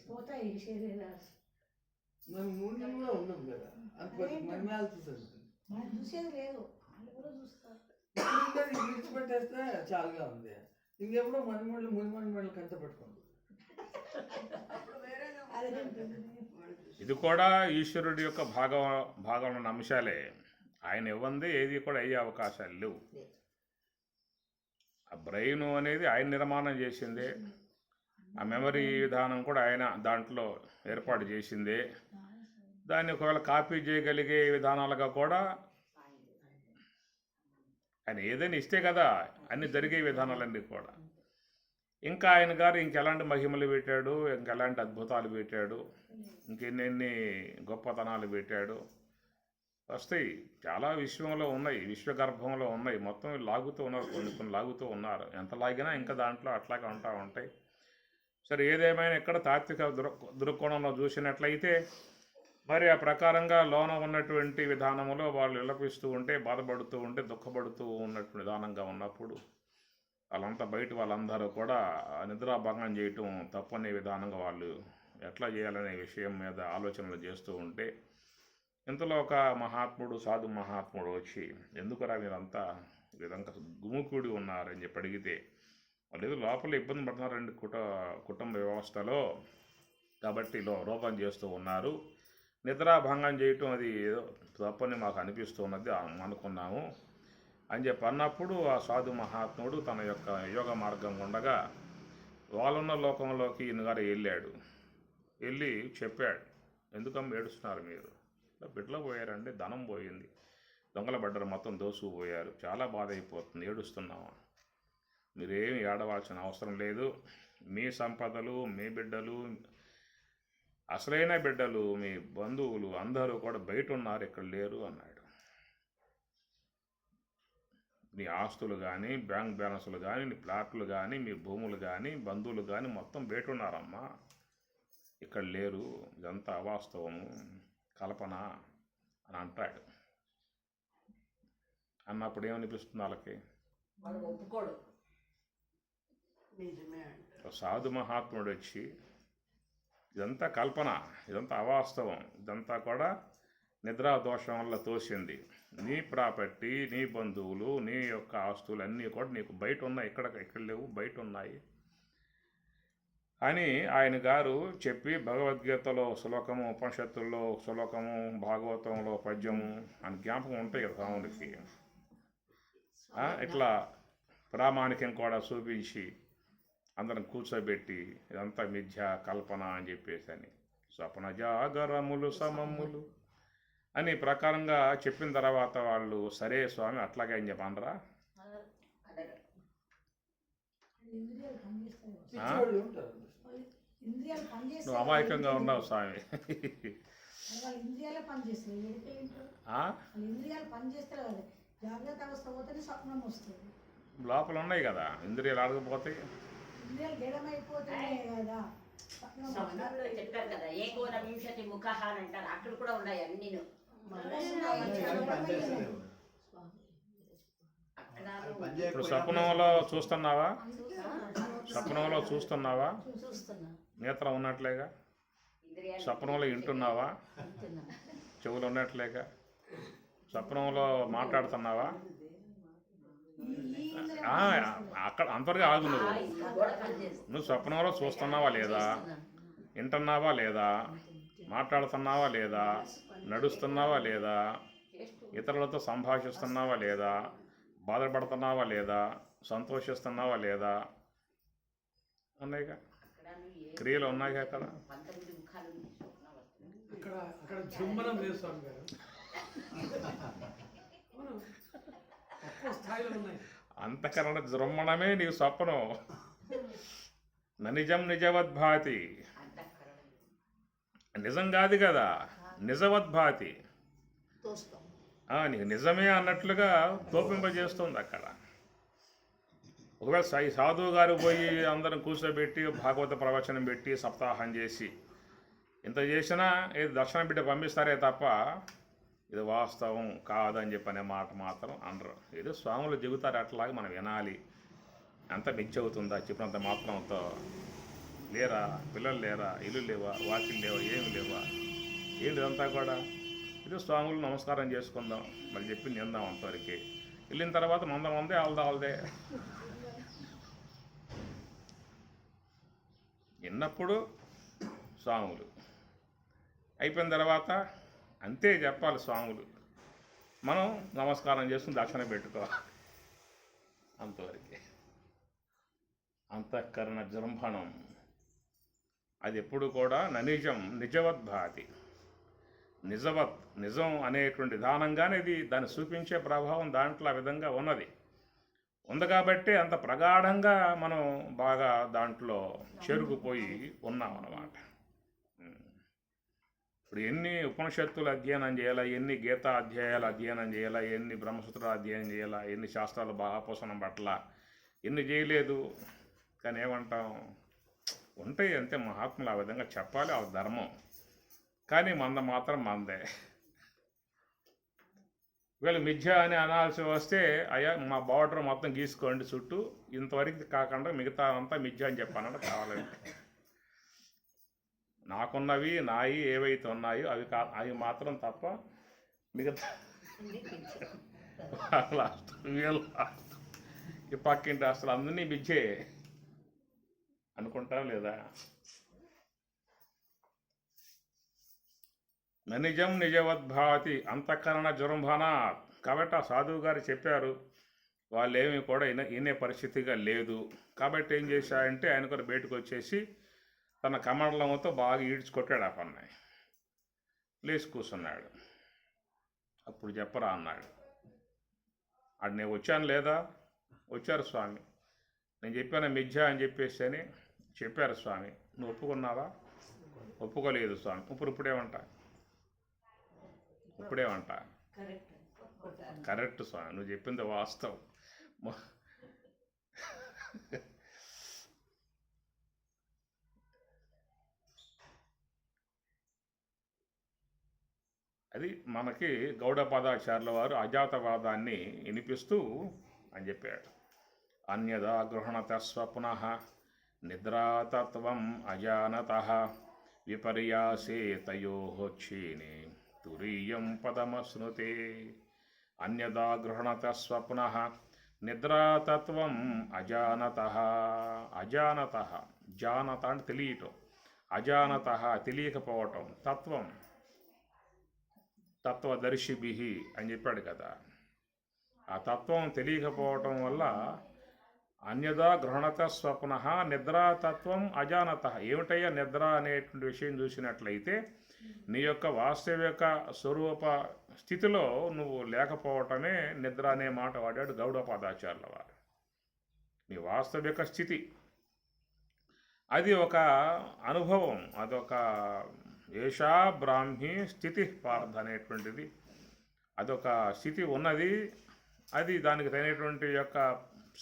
పోతాయి శరీరాలు. మనం ముందు కూడా ఉన్నాం కదా, మనం చూసేది లేదు, వాళ్ళు కూడా చూస్తారు. విడిచిపెట్టేస్తే చాలుగా ఉంది. ఇంకెప్పుడు మనమళ్ళు మునిమణి కంత పెట్టుకోండి. ఇది కూడా ఈశ్వరుడి యొక్క భాగం ఉన్న అంశాలే. ఆయన ఇవ్వంది ఏది కూడా అయ్యే అవకాశాలు లేవు. ఆ బ్రెయిన్ అనేది ఆయన నిర్మాణం చేసిందే, ఆ మెమరీ విధానం కూడా ఆయన దాంట్లో ఏర్పాటు చేసిందే. దాన్ని ఒకవేళ కాపీ చేయగలిగే విధానాలుగా కూడా ఆయన ఏదైనా ఇస్తే కదా అన్ని జరిగే విధానాలన్నీ కూడా. ఇంకా ఆయన గారు ఇంకెలాంటి మహిమలు పెట్టాడు, ఇంకెలాంటి అద్భుతాలు పెట్టాడు, ఇంకెన్నెన్ని గొప్పతనాలు పెట్టాడు వస్తాయి. చాలా విశ్వంలో ఉన్నాయి, విశ్వగర్భంలో ఉన్నాయి. మొత్తం లాగుతూ ఉన్నారు, కొన్ని లాగుతూ ఉన్నారు. ఎంత లాగినా ఇంకా దాంట్లో అట్లాగే ఉంటాయి. సరే, ఏదేమైనా ఇక్కడ తాత్విక దృక్కోణంలో చూసినట్లయితే మరి ఆ ప్రకారంగా లోన ఉన్నటువంటి విధానంలో వాళ్ళు విలపిస్తూ ఉంటే, బాధపడుతూ ఉంటే, దుఃఖపడుతూ ఉన్నటువంటి విధానంగా ఉన్నప్పుడు వాళ్ళందరూ కూడా నిద్రాభంగం చేయటం తప్పనే విధానంగా వాళ్ళు ఎట్లా చేయాలనే విషయం మీద ఆలోచనలు చేస్తూ ఉంటే ఇంతలో ఒక మహాత్ముడు, సాధు మహాత్ముడు వచ్చి, ఎందుకురా మీరంతా ఈ విధంగా గుమికూడి ఉన్నారని చెప్పి అడిగితే, వాళ్ళు ఏదో లోపల ఇబ్బంది పడుతున్నారండి కుటుంబ వ్యవస్థలో, కాబట్టి రూపం చేస్తూ ఉన్నారు, నిద్రాభంగం చేయటం అది ఏదో తప్పని మాకు అనిపిస్తున్నది అనుకున్నాము అని చెప్పి అన్నప్పుడు ఆ సాధు మహాత్ముడు తన యొక్క యోగ మార్గం ఉండగా వాళ్ళున్న లోకంలోకి ఈయనగారు వెళ్ళి చెప్పాడు, ఎందుకమ్మ ఏడుస్తున్నారు మీరు, బిడ్డలో పోయారండి, ధనం పోయింది, దొంగల బడ్డరు మొత్తం దోసుకుపోయారు, చాలా బాధ అయిపోతుంది, ఏడుస్తున్నామా, మీరేమి ఏడవాల్సిన అవసరం లేదు, మీ సంపదలు, మీ బిడ్డలు, అసలైన బిడ్డలు, మీ బంధువులు అందరూ కూడా బయట ఉన్నారు, ఇక్కడ లేరు అన్నాడు. నీ ఆస్తులు కానీ, బ్యాంక్ బ్యాలెన్సులు కానీ, నీ ప్లాట్లు కానీ, మీ భూములు కానీ, బంధువులు కానీ మొత్తం బయట ఉన్నారమ్మా, ఇక్కడ లేరు, ఇదంతా అవాస్తవము, కల్పన అని అంటాడు. అన్నప్పుడు ఏమనిపిస్తుంది వాళ్ళకి? వాడు ఒప్పుకోడు. నిజమే అంట. సాధు మహాత్ముడు వచ్చి ఇదంతా కల్పన, ఇదంతా అవాస్తవం, ఇదంతా కూడా నిద్రా దోషం వల్ల తోసింది, నీ ప్రాపర్టీ, నీ బంధువులు, నీ యొక్క ఆస్తులు అన్నీ కూడా నీకు బయట ఉన్నాయి, ఇక్కడ లేవు, బయట ఉన్నాయి అని ఆయన గారు చెప్పి భగవద్గీతలో శ్లోకము, ఉపనిషత్తుల్లో శ్లోకము, భాగవతంలో పద్యము అని జ్ఞాపకం ఉంటాయి కదా రాముడికి, ఇట్లా ప్రామాణికం కూడా చూపించి అందరం కూర్చోబెట్టి ఇదంతా మిథ్య కల్పన అని చెప్పేసి అని, స్వప్న జాగరములు సమములు అని ప్రకారంగా చెప్పిన తర్వాత వాళ్ళు సరే స్వామి అట్లాగే అని చెప్పనరా? ఇంద్రియాలు పనిచేస్తాయి. పిచ్చివాళ్ళు ఉంటారు. ఇంద్రియాలు నువ్వు పనిచేస్తాయి. అమాయకంగా ఉన్నావు స్వామి. వాళ్ళ ఇంద్రియాలే పనిచేస్తాయి. ఎడితే ఏంటో వాళ్ళ ఇంద్రియాలు పనిచేస్తారు కదా. జాగ్రత్త అవస్థ పోతేనే స్వప్నం వస్తుంది. లోపల ఉన్నాయి కదా ఇంద్రియాలు ఆడకపోతాయి, ఇంద్రియాలు జడమైపోతేనే కదా స్వప్నం వస్తుంది. స్వప్నంలో చెప్పారు కదా ఏకోన వింశతి ముఖ అని అంటారు, అక్కడ కూడా ఉన్నాయి అన్నీ ఇప్పుడు స్వప్నంలో చూస్తున్నావా? స్వప్నంలో చూస్తున్నావా? చూస్తున్నా. నేత్రం ఉన్నట్లేగా. స్వప్నంలో వింటున్నావా? చెవులు ఉన్నట్లేగా. స్వప్నంలో మాట్లాడుతున్నావా? అక్కడ అంతగా ఆగు. నువ్వు స్వప్నంలో చూస్తున్నావా లేదా, వింటున్నావా లేదా, మాట్లాడుతున్నావా లేదా, నడుస్తున్నావా లేదా, ఇతరులతో సంభాషిస్తున్నావా లేదా, బాధపడుతున్నావా లేదా, సంతోషిస్తున్నావా లేదా, ఉన్నాయిగా, క్రియలు ఉన్నాయిగా అక్కడ. అక్కడ జృంభనం లేదు స్వామి గారు, తక్కువ స్థాయిలో ఉన్నాయి. అంతకరణ జృంభణమే నీకు స్వప్నం. నిజం నిజవద్భాతి, నిజం కాదు కదా, నిజవద్భాతి. నీకు నిజమే అన్నట్లుగా తోపింపజేస్తుంది అక్కడ. ఒకవేళ సాధువు గారు పోయి అందరం కూర్చోబెట్టి భాగవత ప్రవచనం పెట్టి సప్తాహం చేసి ఇంత చేసినా ఏది దర్శనం పెట్టి పంపిస్తారే తప్ప ఇది వాస్తవం కాదని చెప్పనే మాట మాత్రం అనరు. ఏదో స్వాములు చెబుతారు అట్లాగే మనం వినాలి. అంత మిచ్చవుతుందా చెప్పినంత మాత్రంతో? లేరా పిల్లలు, లేరా ఇల్లు లేవా, వాకిలు లేవా, ఏమి లేవా, ఏంటి ఇదంతా కూడా? ఇది స్వాములు నమస్కారం చేసుకుందాం, మళ్ళీ చెప్పి నిందాం అంతవరకు. వెళ్ళిన తర్వాత మందే వాళ్ళదే. విన్నప్పుడు స్వాములు, అయిపోయిన తర్వాత అంతే చెప్పాలి స్వాములు. మనం నమస్కారం చేసుకుని దక్షిణ పెట్టుకోవాలి అంతవరకే. అంతఃకరణ జృంభణం అది ఎప్పుడు కూడా నిజం నిజవద్భాతి. నిజం అనేటువంటి విధానంగానే ఇది దాన్ని చూపించే ప్రభావం దాంట్లో ఆ విధంగా ఉంది కాబట్టి అంత ప్రగాఢంగా మనం బాగా దాంట్లో చేరుకుపోయి ఉన్నాం అన్నమాట. ఇప్పుడు ఎన్ని ఉపనిషత్తులు అధ్యయనం చేయాలా, ఎన్ని గీతా అధ్యాయాలు అధ్యయనం చేయాలా, ఎన్ని బ్రహ్మసూత్రాలు అధ్యయనం చేయాలా, ఎన్ని శాస్త్రాలు బాగా పోషణం పట్ల ఎన్ని చేయలేదు. కానీ ఏమంటాం, ఉంటాయి అంతే, మహాత్ములు ఆ విధంగా చెప్పాలి, ఆ ధర్మం. కానీ మాత్రం మందే. వీళ్ళు మిథ్య అని అనాల్సి వస్తే అయ్యా మా బార్డర్ మొత్తం గీసుకోండి చుట్టూ, ఇంతవరకు కాకుండా మిగతా అంతా మిథ్య అని చెప్పానంటే కావాలంటే నాకున్నవి నాయి ఏవైతే ఉన్నాయో అవి మాత్రం తప్ప మిగతా అన్నీ పిచ్చే. వాళ్ళ ఆస్తులు, వీళ్ళ ఆస్తులు, ఈ పక్కింటి ఆస్తులు అందరినీ పిచ్చే అనుకుంటావు లేదా? నిజం నిజవద్భావతి అంతఃకరణ జృంభణ. కాబట్టి ఆ సాధువు గారు చెప్పారు, వాళ్ళేమి కూడా వినే పరిస్థితిగా లేదు. కాబట్టి ఏం చేశాడంటే ఆయన కూడా బయటకు వచ్చేసి తన కమండలంతో బాగా ఈడ్చుకొట్టాడు ఆ పన్ను. లేచి కూర్చున్నాడు. అప్పుడు చెప్పరా అన్నాడు. అది నేను వచ్చాను లేదా? వచ్చారు స్వామి. నేను చెప్పాను మిథ్య అని చెప్పేసి అని చెప్పారు స్వామి. నువ్వు ఒప్పుకున్నావా? ఒప్పుకోలేదు స్వామి. ఇప్పుడేమంటా? ఇప్పుడేమంటా? కరెక్ట్ స్వామి, నువ్వు చెప్పింది వాస్తవం. అది మనకి గౌడపాదాచార్యుల వారు అజాతవాదాన్ని వినిపిస్తూ అని చెప్పాడు. అన్యదా గృహణత స్వప్నః నిద్రాతత్వం అజానతః విపర్యాసే తయోః క్షీణే తురీయం పదమశ్నుతే. అన్యదా గృహణత స్వప్నః నిద్రాతత్వం అజానతః. అజానతః, జానత అంటే తెలియటం, అజానతః తెలియకపోవటం, తత్వం తత్వదర్శిభి అని చెప్పాడు కదా. ఆ తత్వం తెలియకపోవటం వల్ల అన్యదా గృహణత స్వప్న నిద్రాతత్వం అజానత. ఏమిటయ్యా నిద్ర అనేటువంటి విషయం చూసినట్లయితే నీ యొక్క వాస్తవిక స్వరూప స్థితిలో నువ్వు లేకపోవటమే నిద్ర అనే మాట వాడాడు గౌడపాదాచార్యుల వారు. నీ వాస్తవిక స్థితి అది ఒక అనుభవం, అదొక ఏషా బ్రాహ్మీ స్థితి పార్థ అనేటువంటిది, అదొక స్థితి ఉన్నది. అది దానికి తగినటువంటి యొక్క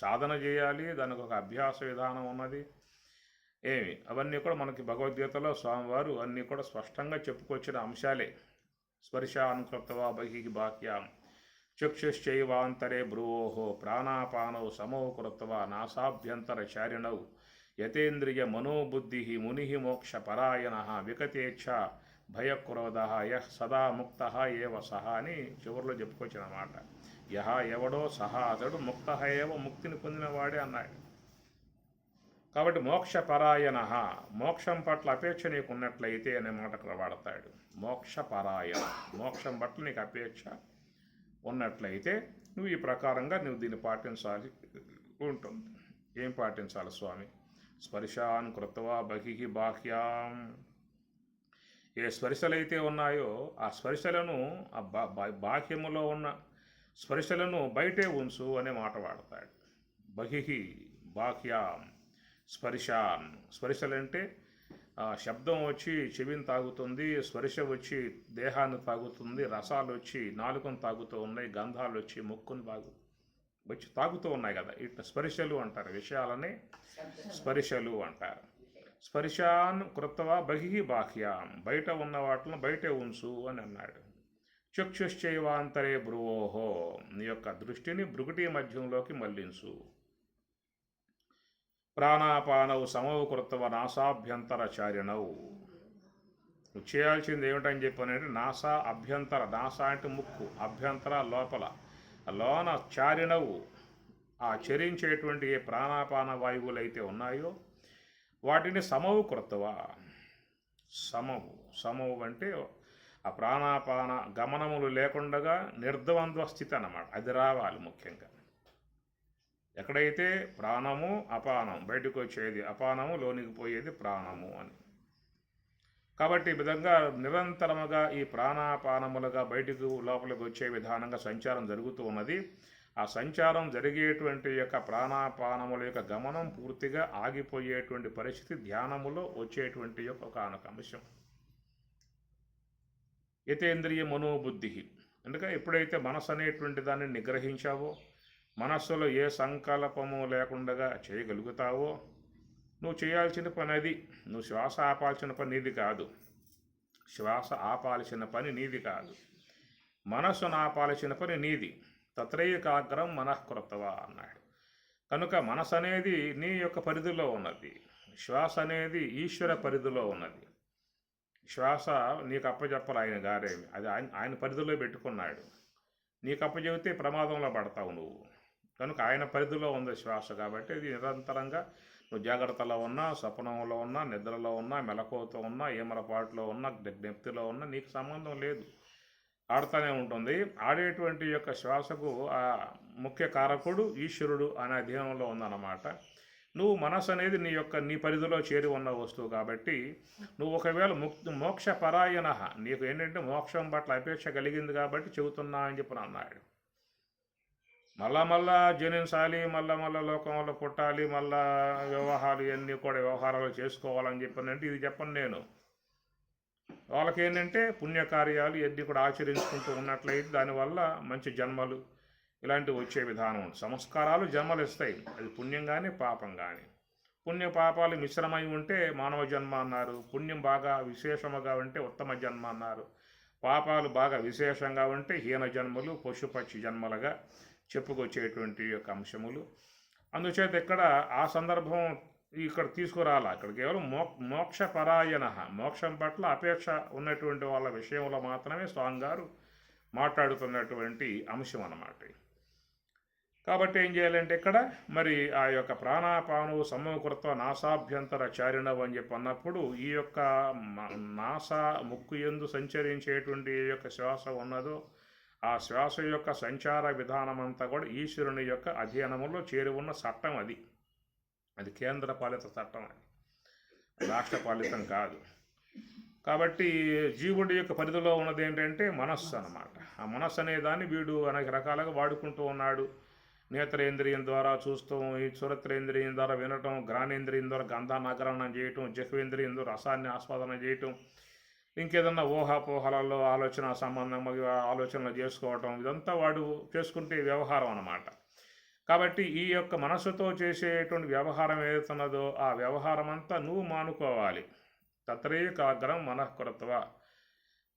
సాధన చేయాలి, దానికి ఒక అభ్యాస విధానం ఉన్నది. అవన్నీ కూడా మనకి భగవద్గీతలో స్వామివారు అన్నీ కూడా స్పష్టంగా చెప్పుకొచ్చిన అంశాలే. స్పర్శానుకృత్వా బహిః బాహ్యాం చక్షుశ్చైవాంతరే భ్రువోః ప్రాణాపానౌ సమౌ కృత్వా నాసాభ్యంతరచారిణౌ యతేంద్రియ మనోబుద్ధి ముని మోక్ష పరాయణ వికతేచ్ఛ భయక్రోధ యః సదా ముక్త ఏవ సహ అని చివరిలో చెప్పుకొచ్చిన మాట. యహ ఎవడో సహా అతడు ముక్త ఏవ ముక్తిని పొందినవాడే అన్నాడు. కాబట్టి మోక్ష పరాయణ, మోక్షం పట్ల అపేక్ష నీకు ఉన్నట్లయితే అనే మాటకు వాడతాడు. మోక్ష పరాయణ, మోక్షం పట్ల నీకు అపేక్ష ఉన్నట్లయితే నువ్వు ఈ ప్రకారంగా నువ్వు దీన్ని పాటించాలి ఉంటుంది. ఏం పాటించాలి స్వామి? స్పర్శాన్ కృత్వా బహిః బాహ్యాం. ఏ స్పర్శలైతే ఉన్నాయో ఆ స్పర్శలను ఆ బాహ్యములో ఉన్న స్పర్శలను బయటే ఉంచు అనే మాట వాడతాడు. బహిః బాహ్యాం స్పర్శాన్. స్పర్శలంటే శబ్దం వచ్చి చెవిని తాగుతుంది, స్పర్శ వచ్చి దేహాన్ని తాగుతుంది, రసాలు వచ్చి నాలుకను తాగుతూ ఉన్నాయి, గంధాలు వచ్చి ముక్కును వచ్చి తాగుతూ ఉన్నాయి కదా. ఇట్లా స్పర్శలు అంటారు, విషయాలని స్పర్శలు అంటారు. స్పర్శాన్ కృత్వా బహిః బాహ్యాం, బయట ఉన్న వాటిని బయటే ఉంచు అని అన్నాడు. చక్షుశ్చైవాంతరే భ్రువోః, నీ యొక్క దృష్టిని భృగుటి మధ్యంలోకి మళ్లించు. ప్రాణాపానౌ సమౌ కృత్వా నాసాభ్యంతరచారిణౌ, నువ్వు చేయాల్సింది ఏమిటని చెప్పానంటే నాసా అభ్యంతర, నాసా అంటే ముక్కు, అభ్యంతర లోపల, లోన చారిణవు ఆ చరించేటువంటి ఏ ప్రాణాపాన వాయువులు అయితే ఉన్నాయో వాటిని సమవు కృత్వా. సమవు అంటే ఆ ప్రాణాపాన గమనములు లేకుండా నిర్ద్వంద్వ స్థితి అన్నమాట. అది రావాలి ముఖ్యంగా. ఎక్కడైతే ప్రాణము అపానం బయటకు వచ్చేది, అపానము లోనికి పోయేది ప్రాణము అని. కాబట్టి ఈ విధంగా నిరంతరముగా ఈ ప్రాణాపానములుగా బయటకు లోపలికి వచ్చే విధానంగా సంచారం జరుగుతూ ఉన్నది. ఆ సంచారం జరిగేటువంటి యొక్క ప్రాణాపానముల యొక్క గమనం పూర్తిగా ఆగిపోయేటువంటి పరిస్థితి ధ్యానములో వచ్చేటువంటి యొక్క ఒక అంశం. యతేంద్రియ మనోబుద్ధి, అందుకే ఎప్పుడైతే మనసు అనేటువంటి దాన్ని నిగ్రహించావో, మనస్సులో ఏ సంకల్పము లేకుండా చేయగలుగుతావో, నువ్వు చేయాల్సిన పని అది. నువ్వు శ్వాస ఆపాల్సిన పని నీది కాదు, శ్వాస ఆపాల్సిన పని నీది కాదు, మనస్సును ఆపాల్సిన పని నీది. తత్రైకాగ్రం మనఃకృత్వా అన్నాడు. కనుక మనసు అనేది నీ యొక్క పరిధిలో ఉన్నది, శ్వాస అనేది ఈశ్వర పరిధిలో ఉన్నది. శ్వాస నీకు అప్పచెప్పాలి ఆయన గారేమి, అది ఆయన పరిధిలో పెట్టుకున్నాడు. నీకు అప్పచెబితే ప్రమాదంలో పడతావు నువ్వు. కనుక ఆయన పరిధిలో ఉంది శ్వాస. కాబట్టి ఇది నిరంతరంగా నువ్వు జాగ్రత్తలో ఉన్నా, స్వప్నంలో ఉన్నా, నిద్రలో ఉన్నా, మెలకువతో ఉన్నా, ఏమరపాటులో ఉన్నా, జ్ఞప్తిలో ఉన్నా నీకు సంబంధం లేదు, ఆడుతూనే ఉంటుంది. ఆడేటువంటి యొక్క శ్వాసకు ఆ ముఖ్య కారకుడు ఈశ్వరుడు అనే అధ్యయనంలో ఉందన్నమాట. నువ్వు మనసు అనేది నీ పరిధిలో చేరి ఉన్న వస్తువు కాబట్టి నువ్వు ఒకవేళ మోక్ష పరాయణ, నీకు ఏంటంటే మోక్షం పట్ల అపేక్ష కలిగింది కాబట్టి చెబుతున్నా అని చెప్పి అన్నాడు. మళ్ళా జనించాలి, మళ్ళా లోకంలో పుట్టాలి, మళ్ళా వ్యవహారాలు ఇవన్నీ కూడా వ్యవహారాలు చేసుకోవాలని చెప్పానంటే ఇది చెప్పను నేను. వాళ్ళకి ఏంటంటే పుణ్యకార్యాలు ఇవన్నీ కూడా ఆచరించుకుంటూ ఉన్నట్లయితే దానివల్ల మంచి జన్మలు ఇలాంటివి వచ్చే విధానం. సంస్కారాలు జన్మలు ఇస్తాయి, అది పుణ్యం కానీ పాపం కానీ. పుణ్య పాపాలు మిశ్రమై ఉంటే మానవ జన్మ అన్నారు, పుణ్యం బాగా విశేషముగా ఉంటే ఉత్తమ జన్మ అన్నారు, పాపాలు బాగా విశేషంగా ఉంటే హీన జన్మలు, పశుపక్షి జన్మలుగా చెప్పుకొచ్చేటువంటి యొక్క అంశములు. అందుచేత ఇక్కడ ఆ సందర్భం ఇక్కడ తీసుకురాల. ఇక్కడ కేవలం మోక్షపరాయణ, మోక్షం పట్ల అపేక్ష ఉన్నటువంటి వాళ్ళ విషయంలో మాత్రమే స్వామి గారు మాట్లాడుతున్నటువంటి అంశం అన్నమాట. కాబట్టి ఏం చేయాలంటే ఇక్కడ మరి ఆ యొక్క ప్రాణాపానువు సమకృత్వ నాసాభ్యంతర చారిణవు అని చెప్పి అన్నప్పుడు ఈ యొక్క నాసా ముక్కు యందు సంచరించేటువంటి ఏ యొక్క శ్వాస ఉన్నదో ఆ శ్వాస యొక్క సంచార విధానం అంతా కూడా ఈశ్వరుని యొక్క అధ్యయనములో చేరి ఉన్న చట్టం అది. అది కేంద్ర పాలిత చట్టం, అది రాష్ట్ర పాలితం కాదు. కాబట్టి జీవుడి యొక్క పరిధిలో ఉన్నది ఏంటంటే మనస్సు అన్నమాట. ఆ మనస్సు అనే దాన్ని వీడు అనేక రకాలుగా వాడుకుంటూ ఉన్నాడు. నేత్రేంద్రియం ద్వారా చూస్తాం, ఈ శ్రోత్రేంద్రియం ద్వారా వినటం, ఘ్రాణేంద్రియం ద్వారా గంధానాగ్రహణం చేయటం, జిహ్వేంద్రియం ద్వారా రసాన్ని ఆస్వాదన చేయటం, ఇంకేదన్నా ఊహాపోహలలో ఆలోచన సంబంధం ఆలోచనలు చేసుకోవటం, ఇదంతా వాడు చేసుకుంటే వ్యవహారం అన్నమాట. కాబట్టి ఈ యొక్క మనస్సుతో చేసేటువంటి వ్యవహారం ఏదైతున్నదో ఆ వ్యవహారం అంతా నువ్వు మానుకోవాలి. తత్రేకాగ్రం మనఃకృత్వ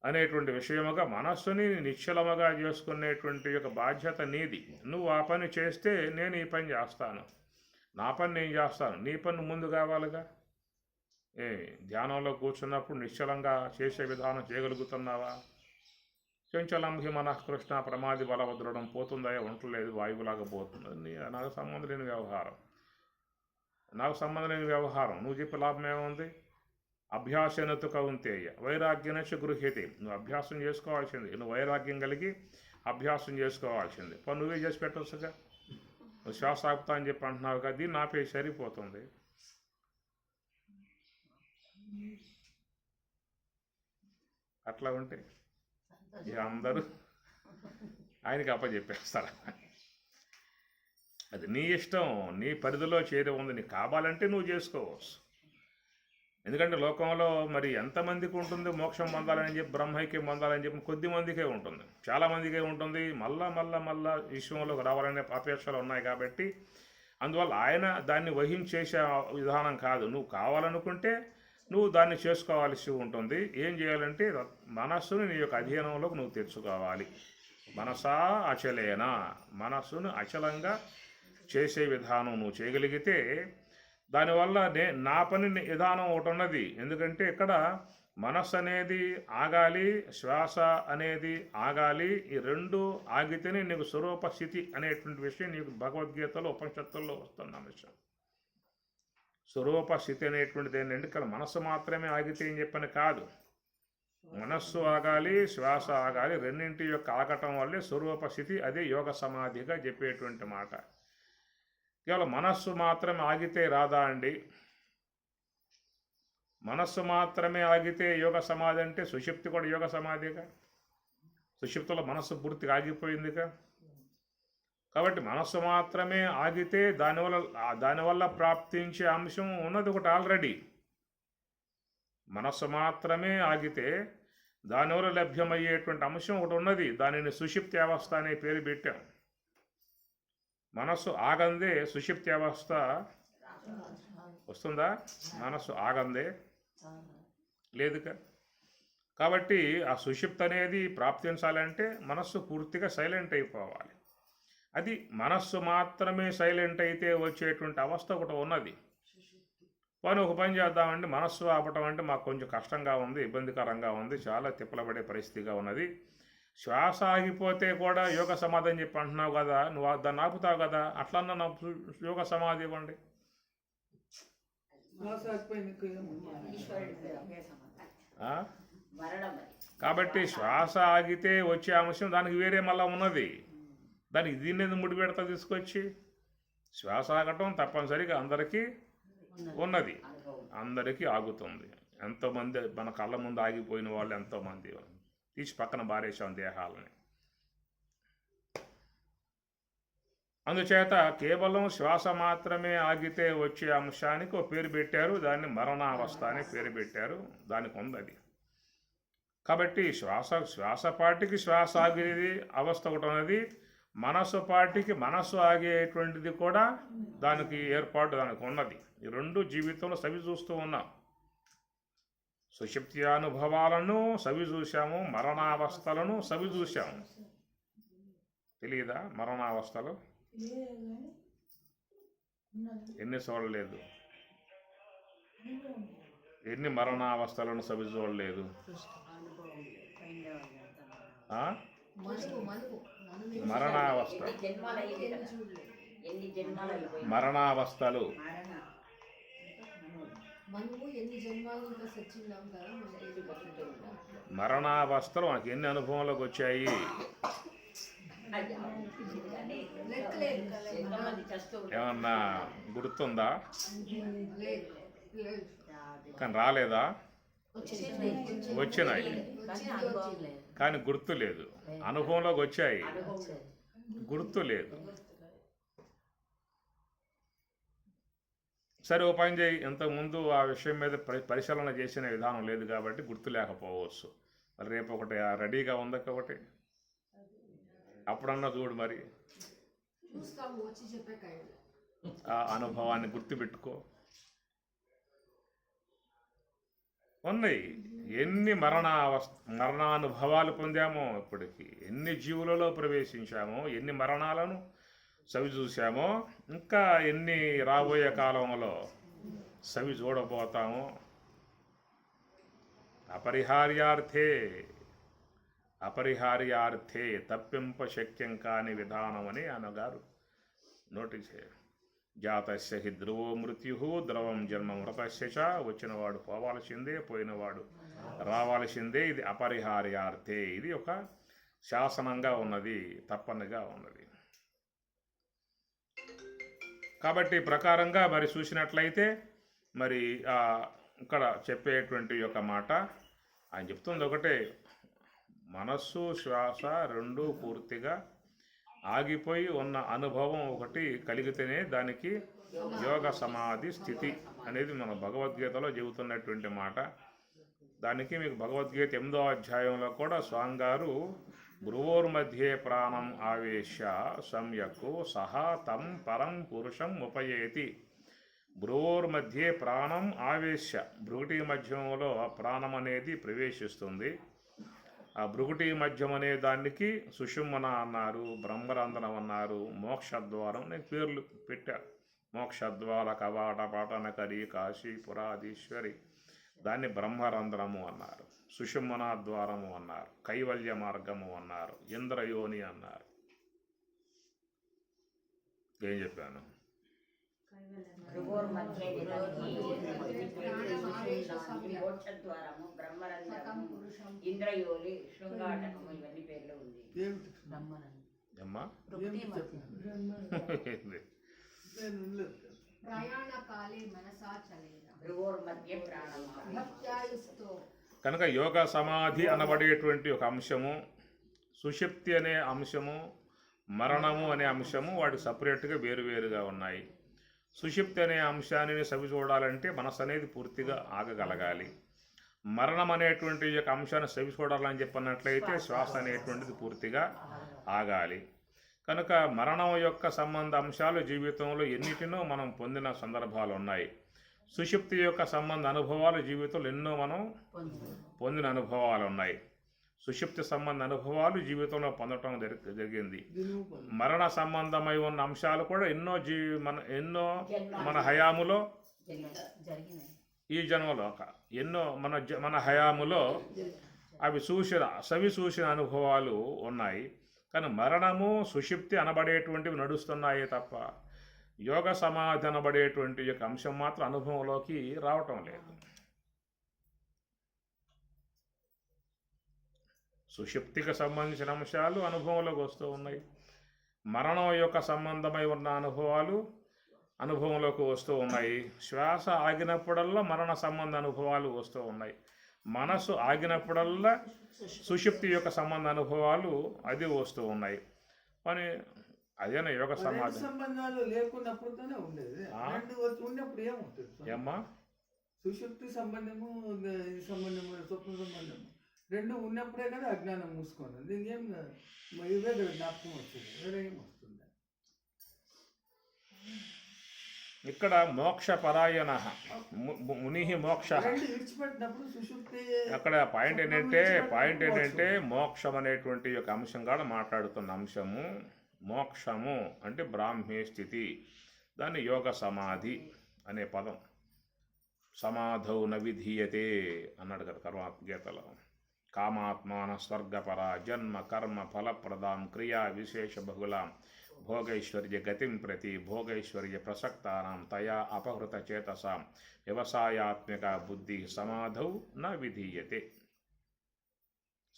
అనేటువంటి విషయముగా మనస్సుని నిశ్చలముగా చేసుకునేటువంటి యొక్క బాధ్యత నీది. నువ్వు ఆ పని చేస్తే నేను ఈ పని చేస్తాను, నా పని నేను చేస్తాను, నీ పని ముందు కావాలిగా. ధ్యానంలో కూర్చున్నప్పుడు నిశ్చలంగా చేసే విధానం చేయగలుగుతున్నావా? చంచలం హి మనఃకృష్ణ ప్రమాది బలవదృఢం, పోతుందా ఉండలేదు, వాయువులాగా పోతుంది. నాకు సంబంధం లేని వ్యవహారం, నాకు సంబంధం లేని వ్యవహారం. నువ్వు చెప్పే లాభం ఏముంది? అభ్యాసనతు కౌంతేయ వైరాగ్యనచ గృహ్యతే. నువ్వు అభ్యాసం చేసుకోవాల్సింది, నువ్వు వైరాగ్యం కలిగి అభ్యాసం చేసుకోవాల్సింది. పని నువ్వే చేసి పెట్టవచ్చుగా. నువ్వు శ్వాస ఆపుతా అని చెప్పి అంటున్నావు కదా, దీన్ని ఆపే సరిపోతుంది. అట్లా ఉంటే ఇక అందరూ ఆయనకి అప్పచెప్పేస్తారు. అది నీ ఇష్టం, నీ పరిధిలో చేరి ఉంది. నీకు కావాలంటే నువ్వు చేసుకోవచ్చు. ఎందుకంటే లోకంలో మరి ఎంతమందికి ఉంటుంది మోక్షం పొందాలని చెప్పి, బ్రహ్మైక్యం పొందాలని చెప్పి కొద్ది మందికే ఉంటుంది, చాలామందికే ఉంటుంది. మళ్ళా విశ్వంలోకి రావాలనే అపేక్షలు ఉన్నాయి కాబట్టి అందువల్ల ఆయన దాన్ని వహించేసే విధానం కాదు. నువ్వు కావాలనుకుంటే నువ్వు దాన్ని చేసుకోవాల్సి ఉంటుంది. ఏం చేయాలంటే మనస్సుని నీ యొక్క అధీనంలోకి నువ్వు తెచ్చుకోవాలి. మనసా అచలేనా, మనస్సును అచలంగా చేసే విధానం నువ్వు చేయగలిగితే దానివల్ల నా పని విధానం ఒకటి ఉన్నది. ఎందుకంటే ఇక్కడ మనస్సు అనేది ఆగాలి, శ్వాస అనేది ఆగాలి. ఈ రెండు ఆగితేనే నీకు స్వరూప స్థితి అనేటువంటి విషయం నీకు భగవద్గీతలో ఉపనిషత్తుల్లో వస్తున్న విషయం. స్వరూప స్థితి అనేటువంటిది ఏంటంటే ఇక్కడ మనస్సు మాత్రమే ఆగితే ఏం చెప్పని కాదు, మనస్సు ఆగాలి, శ్వాస ఆగాలి. రెండింటి యొక్క ఆగటం వల్లే స్వరూప స్థితి, అదే యోగ సమాధిగా చెప్పేటువంటి మాట. కేవలం మనస్సు మాత్రమే ఆగితే రాదా అండి? మనస్సు మాత్రమే ఆగితే యోగ సమాధి అంటే సుషుప్తి కూడా యోగ సమాధిగా. సుషుప్తిలో మనస్సు పూర్తిగా ఆగిపోయిందిగా. కాబట్టి మనస్సు మాత్రమే ఆగితే దానివల్ల ప్రాప్తించే అంశం ఉన్నది ఒకటి ఆల్రెడీ. మనస్సు మాత్రమే ఆగితే దానివల్ల లభ్యమయ్యేటువంటి అంశం ఒకటి ఉన్నది, దానిని సుషుప్తి అవస్థ అనే పేరు పెట్టాం. మనస్సు ఆగందే సుషుప్తి అవస్థ వస్తుందా? మనస్సు ఆగందే లేదుగా. కాబట్టి ఆ సుషుప్తి అనేది ప్రాప్తించాలంటే మనస్సు పూర్తిగా సైలెంట్ అయిపోవాలి. అది మనస్సు మాత్రమే సైలెంట్ అయితే వచ్చేటువంటి అవస్థ ఒకటి ఉన్నది. పోనీ ఒక పని చేద్దామంటే మనస్సు ఆపటం అంటే మాకు కొంచెం కష్టంగా ఉంది, ఇబ్బందికరంగా ఉంది, చాలా తిప్పలబడే పరిస్థితిగా ఉన్నది. శ్వాస ఆగిపోతే కూడా యోగ సమాధి అని చెప్పి అంటున్నావు కదా, నువ్వు దాన్ని ఆపుతావు కదా, అట్లన్నా నాకు యోగ సమాధి ఇవ్వండి. శ్వాస ఆగిపోయింది, ఇంకా ఏముంది? ఈశ్వరుడికి ఒకే సమాధానం. ఆ? మరణం అది. కాబట్టి శ్వాస ఆగితే వచ్చే అంశం దానికి వేరే మళ్ళీ ఉన్నది. దానికి దీన్ని ముడి పెడతా తీసుకొచ్చి శ్వాస ఆగటం తప్పనిసరిగా అందరికీ ఉన్నది, అందరికీ ఆగుతుంది. ఎంతోమంది మన కళ్ళ ముందు ఆగిపోయిన వాళ్ళు ఎంతోమంది తీసి పక్కన బారేశాం దేహాలని. అందుచేత కేవలం శ్వాస మాత్రమే ఆగితే వచ్చే అంశానికి ఒక పేరు పెట్టారు, దాన్ని మరణావస్థ అని పేరు పెట్టారు. దానికి ఉంది అది. కాబట్టి శ్వాసపాటికి శ్వాస ఆగేది అవస్థ ఒకటి ఉన్నది, మనస్సు పాటికి మనస్సు ఆగేటువంటిది కూడా దానికి ఏర్పాటు దానికి ఉన్నది. ఈ రెండు జీవితంలో సవి చూస్తూ ఉన్నాం. సుషుప్తి అనుభవాలను సవి చూశాము, మరణావస్థలను సవి చూశాము. తెలియదా మరణావస్థలు ఎన్ని చూడలేదు, ఎన్ని మరణావస్థలను సవి చూడలేదు. మరణావస్థ, ఎన్ని జన్మలు మరణావస్థలు, మనము ఎన్ని జన్మాలు ఇంకా సచ్చిన్నాం కదా, మరణావస్థలు మనకి ఎన్ని అనుభవంలోకి వచ్చాయి. ఏమన్నా గుర్తుందా? కానీ రాలేదా? వచ్చినాయి కానీ గుర్తు లేదు. అనుభవంలోకి వచ్చాయి, గుర్తు లేదు. సరే, ఓ పని చేయి, ఇంతకుముందు ఆ విషయం మీద పరిశీలన చేసిన విధానం లేదు కాబట్టి గుర్తు లేకపోవచ్చు. మరి రేపు ఒకటి రెడీగా ఉంది ఒకటి, అప్పుడన్నా చూడు. మరి ఆ అనుభవాన్ని గుర్తుపెట్టుకో. ఉన్నాయి ఎన్ని మరణానుభవాలు పొందామో, ఇప్పటికి ఎన్ని జీవులలో ప్రవేశించామో, ఎన్ని మరణాలను సవి చూసామో, ఇంకా ఎన్ని రాబోయే కాలంలో సవి చూడబోతామో. అపరిహార్యార్థే తప్పింప శక్యం కాని విధానం అని అన్నగారు నోటీస్. జాతస్య హి ధ్రువో మృత్యు ద్రవం జన్మ మృతస్య చ. వచ్చినవాడు పోవాల్సిందే, పోయినవాడు రావాల్సిందే. ఇది అపరిహార్యార్థే, ఇది ఒక శాసనంగా ఉన్నది, తప్పనిగా ఉన్నది. కాబట్టి ప్రకారంగా మరి చూసినట్లయితే మరి ఇక్కడ చెప్పేటువంటి ఒక మాట ఆయన చెప్తుంది ఒకటే, మనస్సు శ్వాస రెండూ పూర్తిగా ఆగిపోయి ఉన్న అనుభవం ఒకటి కలిగితేనే దానికి యోగ సమాధి స్థితి అనేది మన భగవద్గీతలో చెబుతున్నటువంటి మాట. దానికి మీకు భగవద్గీత 8వ అధ్యాయంలో కూడా స్వామిగారు భ్రువోర్మధ్యే ప్రాణం ఆవేశ్య సమ్యక్ సహా తం పరం పురుషం ఉపయేతి. భ్రువోర్మధ్యే ప్రాణం ఆవేశ్య, భృగుటి మధ్యంలో ప్రాణం అనేది ప్రవేశిస్తుంది. ఆ భృగుటి మధ్యం అనే దానికి సుషుమ్న అన్నారు, బ్రహ్మరంధ్రం అన్నారు, మోక్షద్వారం నేను పేర్లు పెట్టా. మోక్షద్వార కవాట పాటనకరి కాశీపురాధీశ్వరి, దాన్ని బ్రహ్మరంధ్రము అన్నారు, సుషుమ్నా ద్వారము అన్నారు, కైవల్య మార్గము అన్నారు, ఇంద్రయోని అన్నారు. ఏం చెప్పాను? మోక్షద్వారము, బ్రహ్మరంధ్రము, ఇంద్రయోని, శృంగాటకము, ఇవన్నీ పేర్లు ఉంది. అమ్మా కనుక యోగ సమాధి అనబడేటువంటి ఒక అంశము, సుషుప్తి అనే అంశము, మరణము అనే అంశము వాటి సపరేట్గా వేరువేరుగా ఉన్నాయి. సుషుప్తి అనే అంశాన్ని సవి చూడాలంటే మనసు అనేది పూర్తిగా ఆగగలగాలి. మరణం అనేటువంటి యొక్క అంశాన్ని సవి చూడాలని చెప్పినట్లయితే శ్వాస అనేటువంటిది పూర్తిగా ఆగాలి. కనుక మరణం యొక్క సంబంధ అంశాలు జీవితంలో ఎన్నిటినో మనం పొందిన సందర్భాలు ఉన్నాయి. సుషుప్తి యొక్క సంబంధ అనుభవాలు జీవితంలో ఎన్నో మనం పొందిన అనుభవాలు ఉన్నాయి. సుషుప్తి సంబంధ అనుభవాలు జీవితంలో పొందటం జరిగింది. మరణ సంబంధమై ఉన్న అంశాలు కూడా ఎన్నో మన హయాములో జరిగినాయి. ఈ జన్మలో ఎన్నో మన హయాములో అవి సవి చూసిన అనుభవాలు ఉన్నాయి. కానీ మరణము సుషుప్తి అనబడేటువంటివి నడుస్తున్నాయే తప్ప యోగ సమాధి అనబడేటువంటి యొక్క అంశం మాత్రం అనుభవంలోకి రావటం లేదు. సుషుప్తికి సంబంధించిన అంశాలు అనుభవంలోకి వస్తూ ఉన్నాయి. మరణం యొక్క సంబంధమై ఉన్న అనుభవాలు అనుభవంలోకి వస్తూ ఉన్నాయి. శ్వాస ఆగినప్పుడల్లా మరణ సంబంధ అనుభవాలు వస్తూ ఉన్నాయి. మనసు ఆగినప్పుడల్లా సుషుప్తి యొక్క సంబంధ అనుభవాలు అది వస్తూ ఉన్నాయి. కానీ అదేనా యోగ సమాధి? సంబంధాలు లేకున్నప్పుడుతోనే ఉండేది. రెండు ఉన్నప్పుడు ఏముంటుంది? ఏమ్మా సుషుప్తి సంబంధము, ఈ సంబంధము, స్వప్న సంబంధము రెండు ఉన్నప్పుడే కదా అజ్ఞానం మూసుకొని దీనికి ఏం ఇవే కదా జ్ఞాపకం వచ్చింది, వేరే ఏం వస్తుంది? ఇక్కడ మోక్ష పరాయణ ముని మోక్ష. విడిచిపెట్టినప్పుడు సుషుప్తి అక్కడ పాయింట్ ఏంటంటే మోక్షం అనేటువంటి యొక్క అంశం కూడా మాట్లాడుతున్న అంశము. మోక్షము అంటే బ్రాహ్మీ స్థితి, దాన్ని యోగ సమాధి అనే పదం. సమాధౌ న విధీయతే అన్నాడు కదా కర్మగీతలో. కామాత్మాన స్వర్గపర జన్మ కర్మ ఫలప్రదాం క్రియా విశేష బహుళాం భోగైశ్వర్య గతిం ప్రతి భోగైశ్వర్య ప్రసక్తానాం తయా అపహృత చేతసాం వ్యవసాయాత్మిక బుద్ధి సమాధౌ న విధీయతే.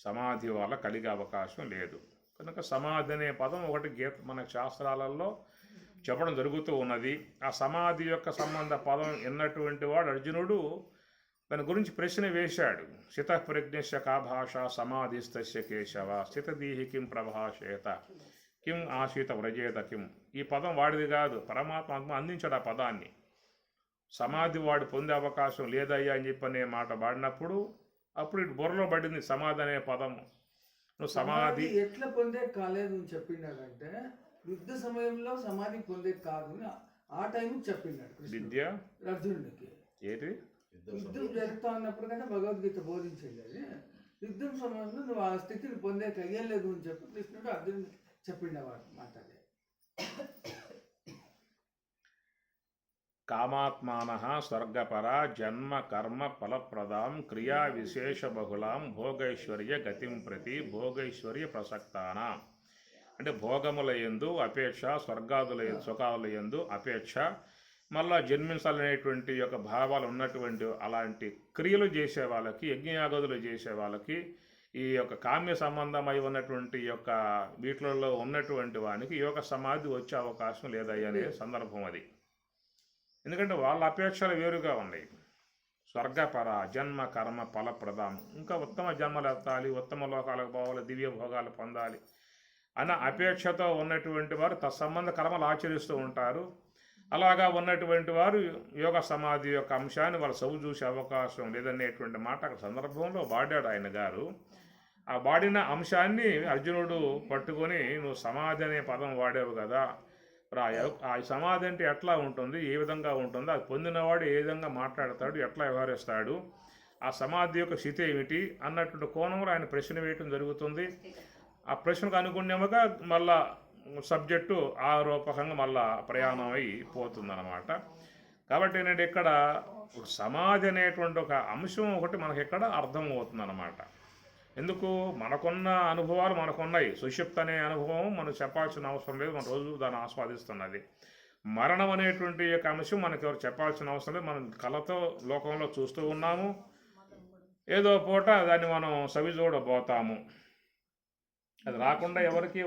సమాధి వల్ల కలిగే అవకాశం లేదు. కనుక సమాధి అనే పదం ఒకటి మన శాస్త్రాలలో చెప్పడం జరుగుతూ ఉన్నది. ఆ సమాధి యొక్క సంబంధ పదం ఎన్నటువంటి వాడు అర్జునుడు దాని గురించి ప్రశ్న వేశాడు. స్థితప్రజ్ఞస్య కా భాష సమాధిస్తస్య కేశవ స్థితదీహి కిం ప్రభాషేత కిం ఆశీత వ్రజేత కిం. ఈ పదం వాడిది కాదు, పరమాత్మ అందించాడు ఆ పదాన్ని. సమాధి వాడు పొందే అవకాశం లేదయ్యా అని చెప్పనే మాట వాడినప్పుడు అప్పుడు ఇటు బుర్రలో పడింది సమాధి అనే పదము. నువ్వు సమాధి ఎట్లా పొందే కాలేదు అని చెప్పినాడంటే యుద్ధ సమయంలో సమాధి పొందే కాదు ఆ టైంకి చెప్పినాడు విద్య అర్జునుడికి. ఏంటి యుద్ధం జరుగుతా ఉన్నప్పుడు కదా భగవద్గీత బోధించేది. అది యుద్ధం సమయంలో నువ్వు ఆ స్థితిని పొందే అయ్యలేదు అని చెప్పి కృష్ణుడు అర్జునుడు చెప్పిండేవాడు మాట్లాడే. కామాత్మానః స్వర్గపర జన్మ కర్మ ఫలప్రదాం క్రియా విశేష బహుళాం భోగైశ్వర్య గతిం ప్రతి భోగైశ్వర్య ప్రసక్తానాం. అంటే భోగముల యందు అపేక్ష, స్వర్గాదుల సుఖాదుల యందు అపేక్ష, మళ్ళా జన్మించాలనేటువంటి యొక్క భావాలు ఉన్నటువంటి అలాంటి క్రియలు చేసే వాళ్ళకి, యజ్ఞయాగాదులు చేసే వాళ్ళకి, ఈ యొక్క కామ్య సంబంధమై ఉన్నటువంటి యొక్క వీటిలలో ఉన్నటువంటి వానికి యోగ సమాధి వచ్చే అవకాశం లేదయ్యా అనే సందర్భం అది. ఎందుకంటే వాళ్ళ అపేక్షలు వేరుగా ఉన్నాయి. స్వర్గపర జన్మ కర్మ ఫలప్రదం, ఇంకా ఉత్తమ జన్మలు ఎత్తాలి, ఉత్తమ లోకాలకు పోవాలి, దివ్య భోగాలు పొందాలి అన్న అపేక్షతో ఉన్నటువంటి వారు తత్సంబంధ కర్మలు ఆచరిస్తూ ఉంటారు. అలాగా ఉన్నటువంటి వారు యోగ సమాధి యొక్క అంశాన్ని వాళ్ళు సవు చూసే అవకాశం లేదనేటువంటి మాట అక్కడ సందర్భంలో వాడాడు ఆయన గారు. ఆ వాడిన అంశాన్ని అర్జునుడు పట్టుకొని నువ్వు సమాధి అనే పదం వాడావు కదా, ఆ సమాధి అంటే ఎట్లా ఉంటుంది, ఏ విధంగా ఉంటుందో, అది పొందినవాడు ఏ విధంగా మాట్లాడతాడు, ఎట్లా వ్యవహరిస్తాడు, ఆ సమాధి యొక్క స్థితి ఏమిటి అన్నటువంటి కోణంలో ఆయన ప్రశ్న వేయటం జరుగుతుంది. ఆ ప్రశ్నకు అనుగుణ్యముగా మళ్ళా సబ్జెక్టు ఆ రూపకంగా మళ్ళా ప్రయాణం అయిపోతుందన్నమాట. కాబట్టి ఏంటంటే ఇక్కడ సమాధి అనేటువంటి ఒక అంశం ఒకటి మనకి ఇక్కడ అర్థం అవుతుందన్నమాట. ఎందుకు మనకున్న అనుభవాలు మనకున్నాయి. సుషుప్తి అనే అనుభవం మనం చెప్పాల్సిన అవసరం లేదు, మన రోజు దాన్ని ఆస్వాదిస్తున్నది. మరణం అనేటువంటి యొక్క అంశం మనకు ఎవరు చెప్పాల్సిన అవసరం లేదు, మనం కళతో లోకంలో చూస్తూ ఉన్నాము. ఏదో పూట దాన్ని మనం సవి చూడబోతాము. అది రాకుండా ఎవరికి